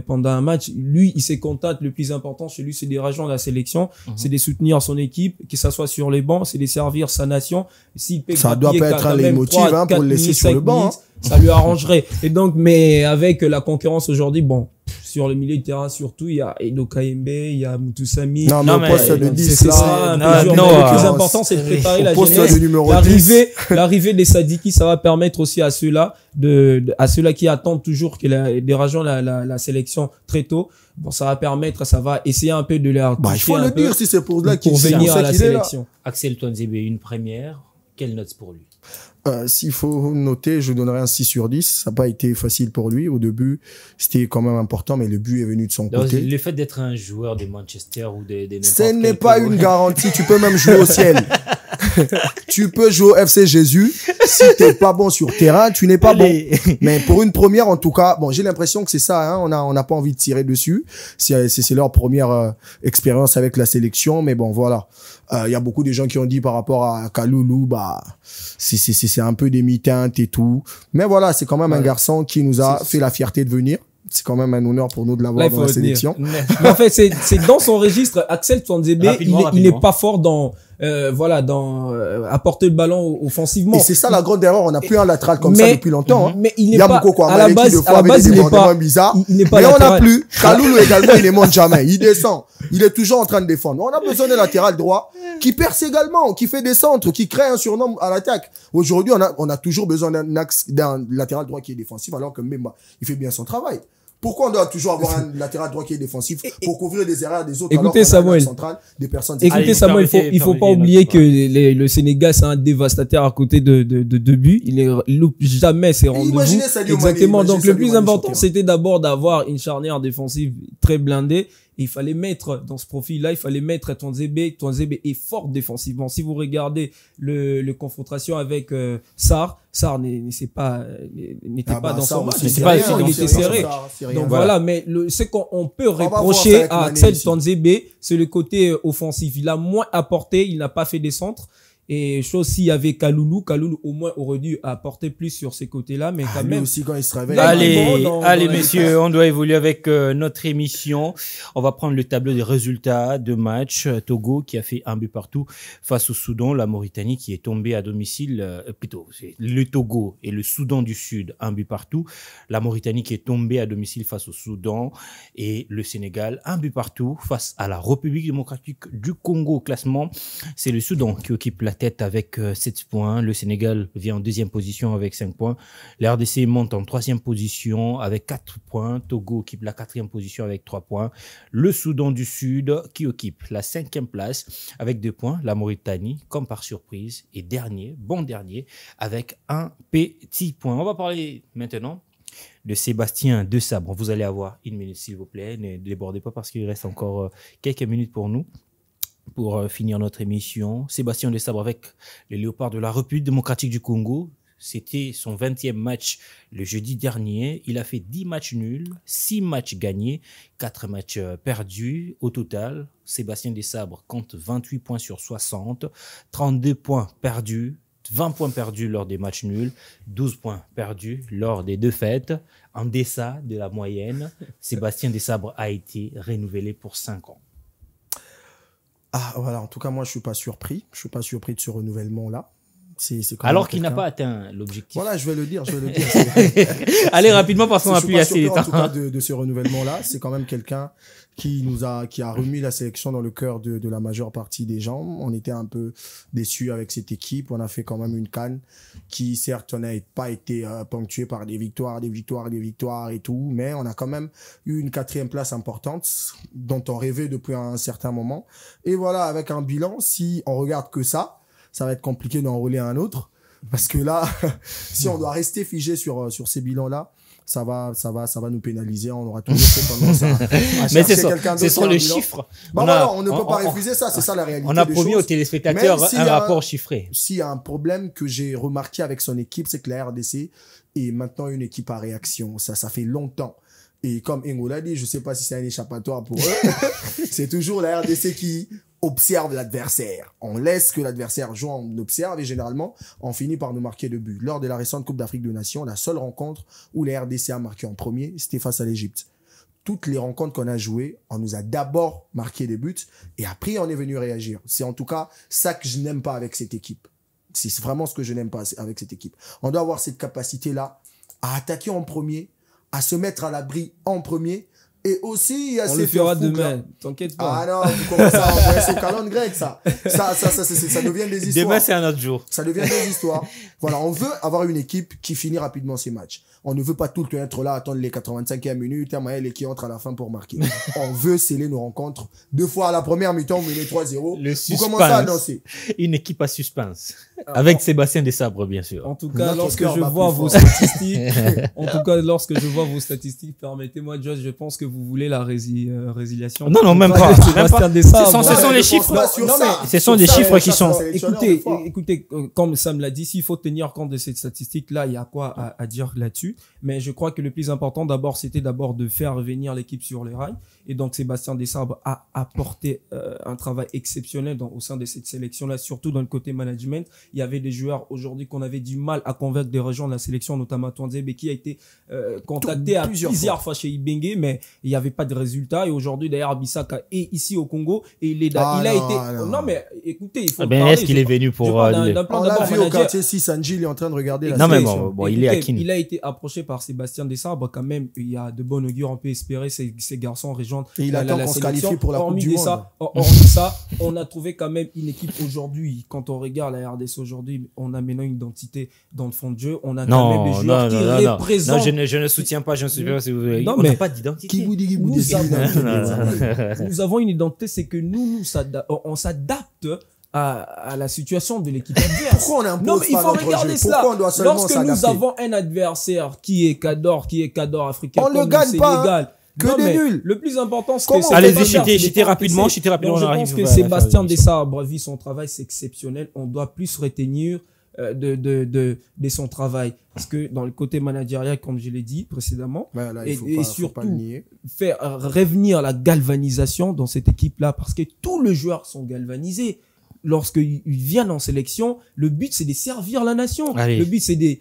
pendant un match. Lui, il se contente, le plus important chez lui, c'est des rageants de la sélection, c'est de soutenir son équipe, que ça soit sur les bancs, c'est de servir sa nation. Ça doit pas être un leitmotiv pour le laisser sur le banc. Ça lui arrangerait. Et donc, mais avec la concurrence aujourd'hui, sur le milieu de terrain surtout, il y a Edo Kaembe, il y a Moutousami. Non, mais poste de 10 c'est ça. Le plus important, c'est de préparer la jeunesse. L'arrivée des Sadiki, ça va permettre aussi à ceux-là à ceux-là qui attendent toujours que des rageants la sélection très tôt. Ça va permettre, ça va essayer un peu de leur toucher il faut le dire si c'est pour là pour venir à la sélection. Axel Tuanzebe, une première. Quelle note pour lui? S'il faut noter, je donnerais un 6 sur 10. Ça n'a pas été facile pour lui. Au début, c'était quand même important, mais le but est venu de son côté. Le fait d'être un joueur de Manchester ou des ce n'est pas une garantie. Tu peux même jouer au ciel. Tu peux jouer au FC Jésus. Si t'es pas bon sur terrain, tu n'es pas bon. Mais pour une première, en tout cas, bon, j'ai l'impression que c'est ça, hein. On n'a pas envie de tirer dessus. C'est leur première expérience avec la sélection. Mais bon, voilà. Il y a beaucoup de gens qui ont dit par rapport à Kaloulou, bah, c'est un peu des mi-teintes et tout. Mais voilà, c'est quand même un garçon qui nous a fait la fierté de venir. C'est quand même un honneur pour nous de l'avoir dans la sélection. Mais en fait, c'est dans son registre, Axel Twanzebe, il n'est pas fort dans apporter le ballon offensivement. Et c'est ça la grande erreur. On n'a plus un latéral comme ça depuis longtemps. Hein. Mais il n'est pas, à la base, il n'est pas bizarre. Mais on n'a plus. Kaloulou également, il ne monte jamais. Il descend. Il est toujours en train de défendre. On a besoin d'un latéral droit qui perce également, qui fait des centres, qui crée un surnom à l'attaque. Aujourd'hui, on a toujours besoin d'un latéral droit qui est défensif, alors que Mbemba, il fait bien son travail. Pourquoi on doit toujours avoir un latéral droit qui est défensif pour couvrir les erreurs des autres? Écoutez, Samuel, des personnes. Écoutez, Samuel, il faut pas oublier que le Sénégal, c'est un dévastateur à côté de buts. Il loupe jamais ses rendez-vous. Exactement. Donc, le plus important, c'était d'abord d'avoir une charnière défensive très blindée. Et il fallait mettre, dans ce profil-là, il fallait mettre Twanzebe. Twanzebe est fort défensivement. Si vous regardez le confrontation avec Sarr n'était pas dans son match. Il était serré. Donc voilà, mais ce qu'on peut reprocher à Axel Twanzebe, c'est le côté offensif. Il a moins apporté, il n'a pas fait des centres. Et chose s'il y avait Kaloulou au moins aurait dû apporter plus sur ces côtés-là, mais quand même aussi quand il se réveille. Allez messieurs, on doit évoluer avec notre émission. On va prendre le tableau des résultats de match. Togo qui a fait un but partout face au Soudan, la Mauritanie qui est tombée à domicile, plutôt c'est le Togo et le Soudan du Sud, un but partout. La Mauritanie qui est tombée à domicile face au Soudan et le Sénégal, un but partout face à la République démocratique du Congo. Au classement, c'est le Soudan qui occupe la tête avec 7 points. Le Sénégal vient en deuxième position avec 5 points. La RDC monte en troisième position avec 4 points. Togo occupe la quatrième position avec 3 points. Le Soudan du Sud qui occupe la cinquième place avec 2 points. La Mauritanie, comme par surprise, est dernier avec un petit point. On va parler maintenant de Sébastien Desabre. Vous allez avoir une minute s'il vous plaît. Ne débordez pas parce qu'il reste encore quelques minutes pour nous. Pour finir notre émission, Sébastien Desabre avec les Léopards de la République démocratique du Congo. C'était son 20e match le jeudi dernier. Il a fait 10 matchs nuls, 6 matchs gagnés, 4 matchs perdus. Au total, Sébastien Desabre compte 28 points sur 60, 32 points perdus, 20 points perdus lors des matchs nuls, 12 points perdus lors des défaites. En deçà de la moyenne, Sébastien Desabre a été renouvelé pour 5 ans. Ah, voilà. En tout cas, moi, je suis pas surpris. Je suis pas surpris de ce renouvellement-là. Alors qu'il n'a pas atteint l'objectif. Voilà, je vais le dire. Allez rapidement parce qu'on n'a plus assez de temps. En tout cas, de ce renouvellement-là, c'est quand même quelqu'un qui a remis la sélection dans le cœur de la majeure partie des gens. On était un peu déçus avec cette équipe. On a fait quand même une CAN qui, certes, n'a pas été ponctuée par des victoires et tout, mais on a quand même eu une 4e place importante dont on rêvait depuis un certain moment. Et voilà, avec un bilan, si on regarde que ça va être compliqué d'enrôler un autre. Parce que là, si on doit rester figé sur ces bilans-là, ça va nous pénaliser. On aura toujours cette tendance à chercher quelqu'un d'autre. Ce sont les chiffres. On ne peut pas refuser ça. C'est ça la réalité. On a promis aux téléspectateurs un rapport chiffré. S'il y a un problème que j'ai remarqué avec son équipe, c'est que la RDC est maintenant une équipe à réaction. Ça fait longtemps. Et comme Ingo l'a dit, je sais pas si c'est un échappatoire pour eux. C'est toujours la RDC qui observe l'adversaire. On laisse que l'adversaire joue, on observe et généralement, on finit par nous marquer de buts. Lors de la récente Coupe d'Afrique des Nations, la seule rencontre où la RDC a marqué en premier, c'était face à l'Égypte. Toutes les rencontres qu'on a jouées, on nous a d'abord marqué des buts et après, on est venu réagir. C'est en tout cas ça que je n'aime pas avec cette équipe. C'est vraiment ce que je n'aime pas avec cette équipe. On doit avoir cette capacité-là à attaquer en premier, à se mettre à l'abri en premier. Et aussi, il y a on le fera demain, t'inquiète pas. Ah non, vous commencez à envoyer ces calendes grecques, ça devient des histoires. Demain, c'est un autre jour. Ça devient des histoires. Voilà, on veut avoir une équipe qui finit rapidement ses matchs. On ne veut pas tout le temps être là, attendre les 85e minutes, et qui entre à la fin pour marquer. On veut sceller nos rencontres. 2 fois à la première mi-temps, vous menez 3-0. Vous commencez à danser. Une équipe à suspense. Avec Sébastien Desabre, bien sûr. En tout cas, lorsque je vois vos statistiques, permettez-moi, Josh, je pense que vous voulez la résiliation. Non, même pas. Sébastien Desabre. Ce sont les chiffres. Ce sont des chiffres qui sont. Écoutez, comme Sam l'a dit, s'il faut tenir compte de cette statistique-là, il y a quoi à dire là-dessus. Mais je crois que le plus important, c'était de faire revenir l'équipe sur les rails. Et donc, Sébastien Desabre a apporté un travail exceptionnel au sein de cette sélection-là, surtout dans le côté management. Il y avait des joueurs aujourd'hui qu'on avait du mal à convaincre de rejoindre la sélection, notamment Twanzebe, qui a été contacté à plusieurs fois chez Ibenge, mais il n'y avait pas de résultat. Et aujourd'hui, d'ailleurs, Bissaka est ici au Congo et il a été. Non, mais écoutez, il faut. Est-ce qu'il est venu pour. On l'a vu au quartier 6, Sanji, il est en train de regarder la sélection. Bon, il est à Kin. Il a été approché par Sébastien Desabre, quand même. Il y a de bonnes augures, on peut espérer ces garçons rejoindre. Et il attend qu'on se qualifie pour la Coupe du Monde. Hormis ça, on a trouvé quand même une équipe aujourd'hui. Quand on regarde la RDC aujourd'hui, on a maintenant une identité dans le fond de jeu. On a quand même des joueurs qui représentent. Non, je ne soutiens pas. Si vous voulez. On n'a pas d'identité. Nous avons une identité, c'est que on s'adapte à la situation de l'équipe adverse. Pourquoi on impose pas notre jeu? Pourquoi on doit seulement s'adapter? Lorsque nous avons un adversaire qui est Cador africain, on ne gagne pas. Que des nuls. Le plus important, c'est que allez-y, chutez rapidement. Je pense que Sébastien Desabre vit son travail, c'est exceptionnel. On doit plus retenir de son travail. Parce que dans le côté managérial, comme je l'ai dit précédemment, et surtout faire revenir la galvanisation dans cette équipe-là, parce que tous les joueurs sont galvanisés. Lorsqu'ils viennent en sélection, le but c'est de servir la nation. Allez. Le but c'est de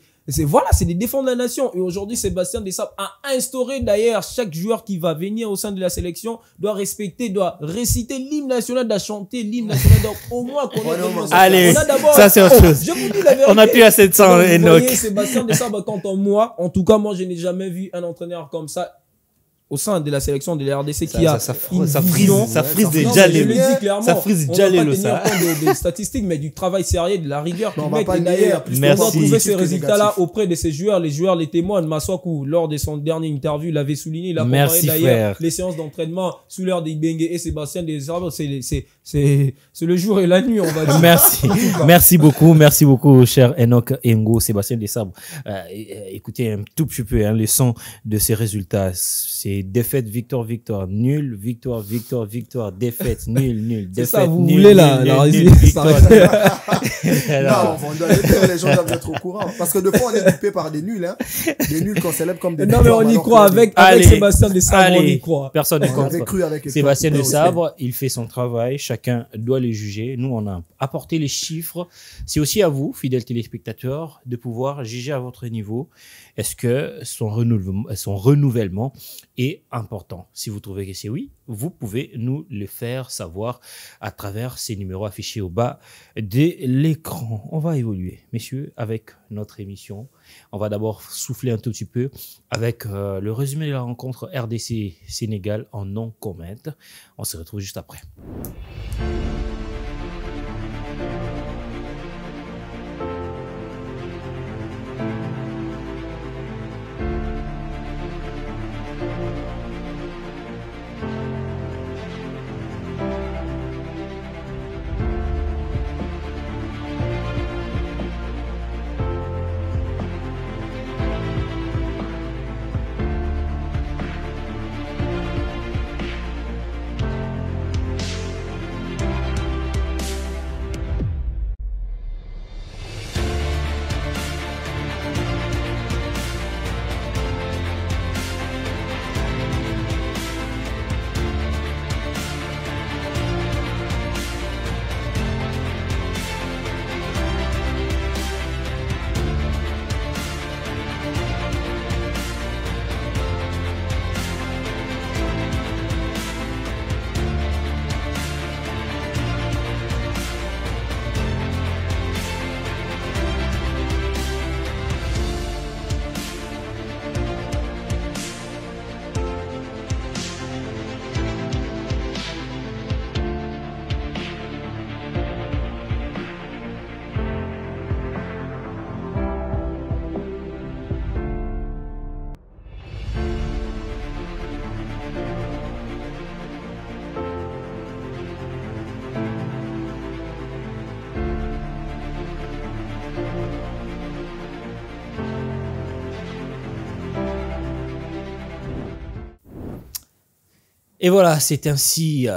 défendre la nation. Et aujourd'hui, Sébastien Desabre a instauré d'ailleurs chaque joueur qui va venir au sein de la sélection doit réciter l'hymne national, doit chanter l'hymne national. Donc au moins allez, ça c'est autre chose. Je vous dis la vérité. On a plus assez de temps, Enoch. Sébastien Desabre, en tout cas, moi je n'ai jamais vu un entraîneur comme ça au sein de la sélection de la RDC ça frise déjà les des statistiques, mais du travail sérieux, de la rigueur. On va pas d'ailleurs. On doit trouver ces résultats-là auprès de ces joueurs. Les joueurs, les témoins. Maswaku, lors de son dernier interview, il avait souligné, il a comparé d'ailleurs les séances d'entraînement sous l'heure d'Ibenge et Sébastien Desabre. C'est le jour et la nuit, on va dire. Merci beaucoup, cher Enoch Engo, Sébastien Desabre. Écoutez un tout petit peu le son de ces résultats. C'est défaite, victoire, nul, victoire, défaite, nul, défaite. C'est ça, vous nul, voulez la victoire. Non, les gens doivent être au courant. Parce que de fois, on est dupé par des nuls, Des nuls qu'on célèbre comme des nuls. Non, mais on y croit avec Sébastien Desabre, on y croit. Personne n'est contre. Sébastien Desabre, il fait son travail, chacun doit le juger. Nous, on a apporté les chiffres. C'est aussi à vous, fidèles téléspectateurs, de pouvoir juger à votre niveau. Est-ce que son renouvellement est important? Si vous trouvez que c'est oui, vous pouvez nous le faire savoir à travers ces numéros affichés au bas de l'écran. On va évoluer, messieurs, avec notre émission. On va d'abord souffler un tout petit peu avec le résumé de la rencontre RDC-Sénégal en non-comment. On se retrouve juste après. Et voilà, c'est ainsi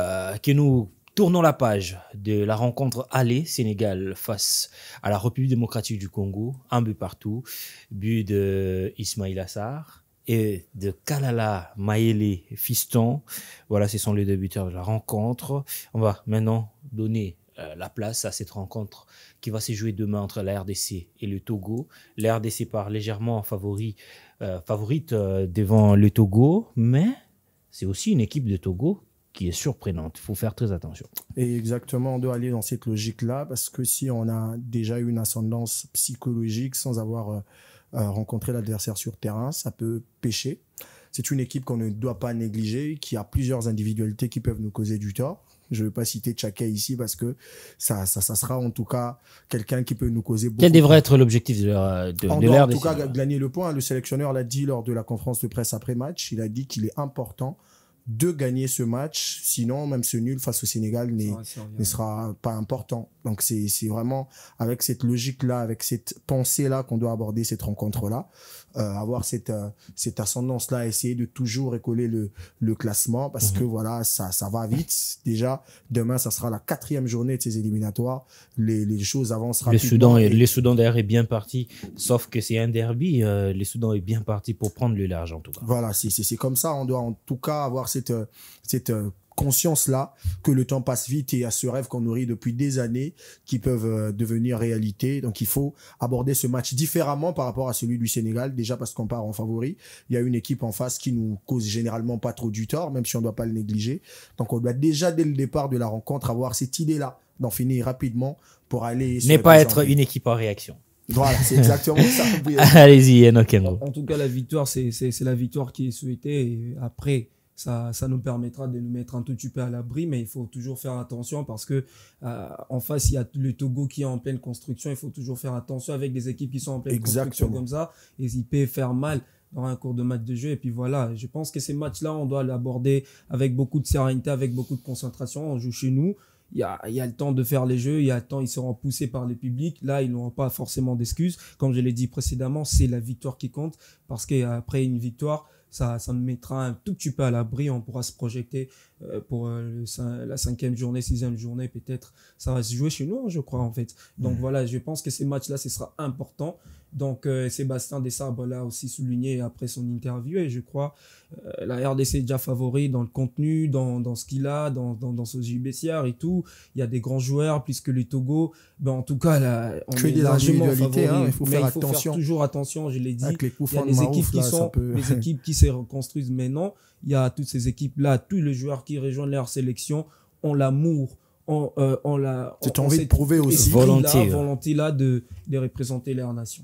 que nous tournons la page de la rencontre aller Sénégal face à la République démocratique du Congo. Un but partout, but de Ismaïla Sarr et de Kalala Mayele Fiston. Voilà, ce sont les deux buteurs de la rencontre. On va maintenant donner la place à cette rencontre qui va se jouer demain entre la RDC et le Togo. La RDC part légèrement favorite devant le Togo, mais c'est aussi une équipe de Togo qui est surprenante. Il faut faire très attention. Et exactement, on doit aller dans cette logique-là parce que si on a déjà eu une ascendance psychologique sans avoir rencontré l'adversaire sur terrain, ça peut pêcher. C'est une équipe qu'on ne doit pas négliger, qui a plusieurs individualités qui peuvent nous causer du tort. Je ne vais pas citer Tchaké ici parce que ça sera en tout cas quelqu'un qui peut nous causer beaucoup. Quel devrait être l'objectif de l'RDC? En tout cas, gagner le point. Le sélectionneur l'a dit lors de la conférence de presse après match. Il a dit qu'il est important de gagner ce match. Sinon, même ce nul face au Sénégal ne sera pas important. Donc, c'est vraiment avec cette logique-là, avec cette pensée-là qu'on doit aborder cette rencontre-là. Avoir cette ascendance-là, essayer de toujours écoler le classement parce que voilà, ça va vite. Déjà, demain, ça sera la 4e journée de ces éliminatoires. Les choses avancent rapidement. Le Soudan d'ailleurs est bien parti, sauf que c'est un derby. Le Soudan est bien parti pour prendre le large en tout cas. Voilà, c'est comme ça. On doit en tout cas avoir cette conscience-là que le temps passe vite et à ce rêve qu'on nourrit depuis des années qui peuvent devenir réalité. Donc, il faut aborder ce match différemment par rapport à celui du Sénégal. Déjà parce qu'on part en favori. Il y a une équipe en face qui nous cause généralement pas trop du tort, même si on ne doit pas le négliger. Donc, on doit déjà, dès le départ de la rencontre, avoir cette idée-là d'en finir rapidement pour aller... Ne pas être une équipe en réaction. Voilà, c'est exactement ça. Allez-y, Enoch Engo. En tout cas, la victoire, c'est la victoire qui est souhaitée. Et après, ça nous permettra de nous mettre un tout petit peu à l'abri, mais il faut toujours faire attention parce que en face, il y a le Togo qui est en pleine construction. Il faut toujours faire attention avec des équipes qui sont en pleine construction comme ça. Et ils peuvent faire mal dans un cours de match de jeu. Et puis voilà, je pense que ces matchs-là, on doit l'aborder avec beaucoup de sérénité, avec beaucoup de concentration. On joue chez nous. Il y a le temps de faire les jeux, il y a le temps, ils seront poussés par le public. Là, ils n'auront pas forcément d'excuses. Comme je l'ai dit précédemment, c'est la victoire qui compte parce qu'après une victoire, ça nous mettra un tout petit peu à l'abri. On pourra se projeter pour la 5e journée, 6e journée, peut-être. Ça va se jouer chez nous, je crois, en fait. Donc voilà, je pense que ces matchs-là, ce sera important. Donc Sébastien Desabre l'a aussi souligné après son interview et je crois la RDC est déjà favori dans le contenu, dans ce qu'il a, dans ce JBCR et tout. Il y a des grands joueurs plus que le Togo. Ben, en tout cas, là, on est largement favori. Il faut faire toujours attention, je l'ai dit. Avec les coups il y a les équipes les équipes qui se reconstruisent maintenant. Il y a toutes ces équipes-là, tous les joueurs qui rejoignent leur sélection ont l'amour. C'est envie de prouver aussi. Volonté là de représenter leur nation.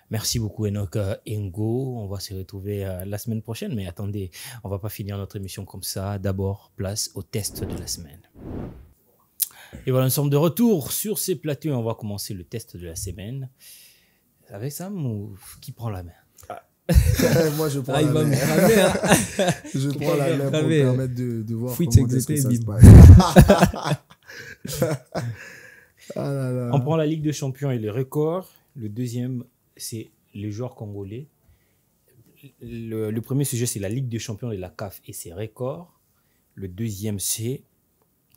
Merci beaucoup Enoch Engo. On va se retrouver la semaine prochaine, mais attendez, on va pas finir notre émission comme ça. D'abord, place au test de la semaine. Et voilà, nous sommes de retour sur ces plateaux. On va commencer le test de la semaine. Avec Sam ou qui prend la main? Moi, je prends la main. Je prends la main pour permettre de voir comment est-ce que ça se passe. On prend la Ligue des Champions et les records. Le deuxième, c'est les joueurs congolais. Le premier sujet, c'est la Ligue des Champions et la CAF et ses records. Le deuxième, c'est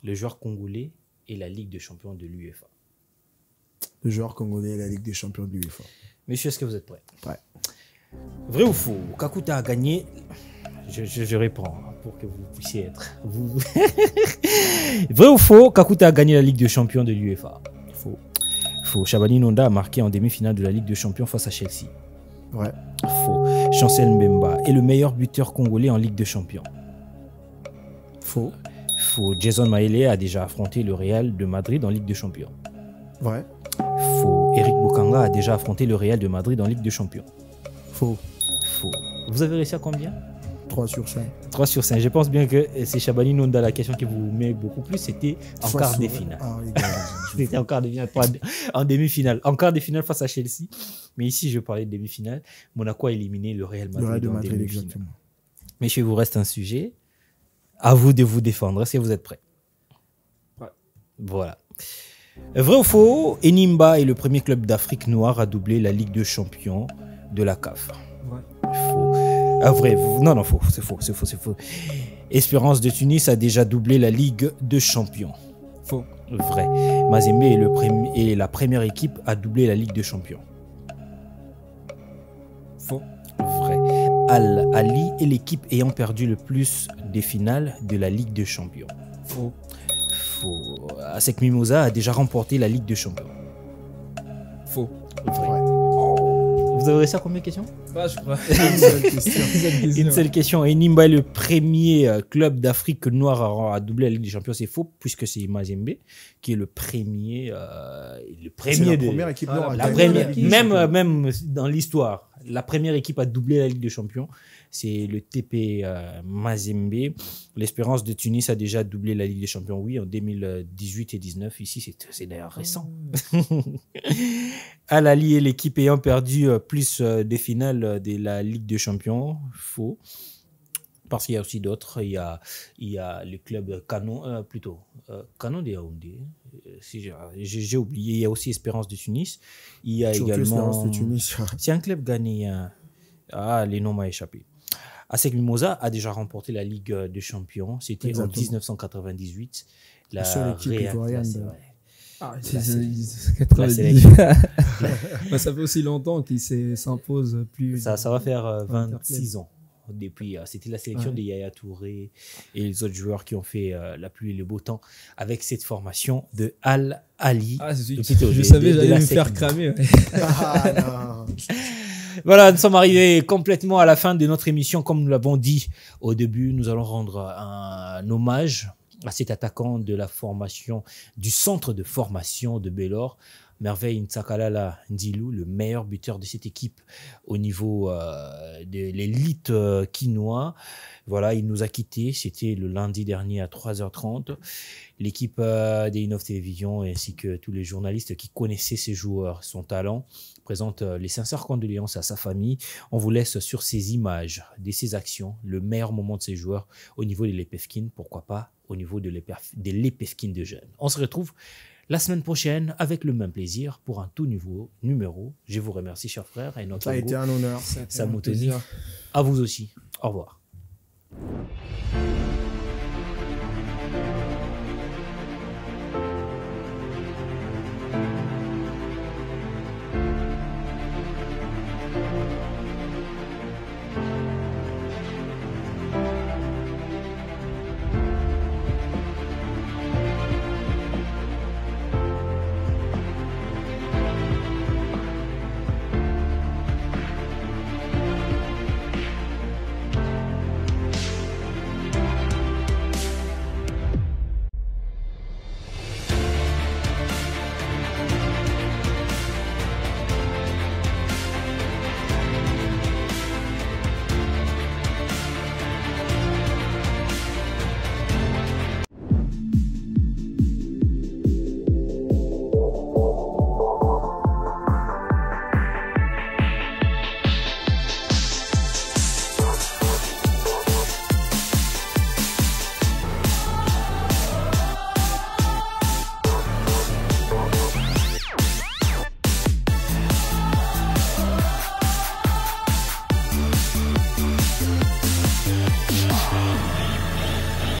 les joueurs congolais et la Ligue des Champions de l'UEFA. Le joueur congolais et la Ligue des Champions de l'UEFA. Messieurs, est-ce que vous êtes prêts? Prêt. Vrai ou faux? Kakuta a gagné. Je réponds pour que vous puissiez être. Vrai ou faux? Kakuta a gagné la Ligue des Champions de l'UEFA. Faux. Faux. Shabani Nonda a marqué en demi-finale de la Ligue des Champions face à Chelsea. Ouais. Faux. Chancel Mbemba est le meilleur buteur congolais en Ligue des Champions. Faux. Faux. Jason Maele a déjà affronté le Real de Madrid en Ligue des Champions. Ouais. Faux. Eric Bokanga a déjà affronté le Real de Madrid en Ligue des Champions. Faux. Faux. Vous avez réussi à combien? 3 sur 5. 3 sur 5. Je pense bien que c'est Shabani Nonda. La question qui vous met beaucoup plus, c'était en quart des finales. Ah, oui, c'était en quart des finales, en demi-finale. En quart des finales face à Chelsea. Mais ici, je parlais de demi-finale. Monaco a éliminé le Real Madrid. Le Real de Madrid, exactement. Messieurs, il vous reste un sujet. À vous de vous défendre. Est-ce que vous êtes prêts? Ouais. Voilà. Vrai ou faux, Enimba est le premier club d'Afrique noire à doubler la Ligue des Champions de la CAF. Ouais. Faux. Ah, vrai. Non, faux. C'est faux. Espérance de Tunis a déjà doublé la Ligue de Champions. Faux. Vrai. Mazembe est la première équipe à doubler la Ligue de Champions. Faux. Vrai. Al-Ali est l'équipe ayant perdu le plus des finales de la Ligue de Champions. Faux. Faux. ASEC Mimosa a déjà remporté la Ligue de Champions. Faux. Vrai. Vous avez ça combien de questions? Bah, je crois. Une seule question. Enimba est le premier club d'Afrique noire à doubler la Ligue des Champions. C'est faux, puisque c'est Mazembe qui est le premier. C'est la première équipe noire. La première, même dans l'histoire, la première équipe à doubler la Ligue des Champions, c'est le TP Mazembe. L'Espérance de Tunis a déjà doublé la Ligue des Champions, oui, en 2018 et 2019. Ici, c'est d'ailleurs récent. Al-Ali est l'équipe ayant perdu plus des finales de la Ligue des Champions. Faux. Parce qu'il y a aussi d'autres. Il y a le club Canon, Canon de Yaoundé. Si j'ai oublié. Il y a aussi Espérance de Tunis. Il y a également. C'est un club ghanéen. Ah, les noms m'ont échappé. ASEC Mimosa a déjà remporté la Ligue des Champions. C'était en 1998. La seule équipe ivoirienne. Ah, c'est 90. Bah, ça fait aussi longtemps qu'il s'impose plus. Ça va faire 26 ans. Depuis, c'était la sélection de Yaya Touré et les autres joueurs qui ont fait la pluie et le beau temps avec cette formation de Al-Ali. Ah, je savais, j'allais me faire cramer. Ouais. Ah, non. Voilà, nous sommes arrivés complètement à la fin de notre émission. Comme nous l'avons dit au début, nous allons rendre un hommage à cet attaquant de la formation, du centre de formation de Belor, Merveille Ntsakalala Ndilou, le meilleur buteur de cette équipe au niveau de l'élite quinois. Voilà, il nous a quittés. C'était le lundi dernier à 3h30. L'équipe des Innov Télévision ainsi que tous les journalistes qui connaissaient ces joueurs, son talent, présente les sincères condoléances à sa famille. On vous laisse sur ces images de ces actions, le meilleur moment de ces joueurs au niveau de l'EPFKIN, pourquoi pas au niveau de l'EPFKIN de jeunes. On se retrouve la semaine prochaine avec le même plaisir pour un tout nouveau numéro. Je vous remercie, chers frères. Et notre ça a été un honneur. Samoutoni. À vous aussi. Au revoir.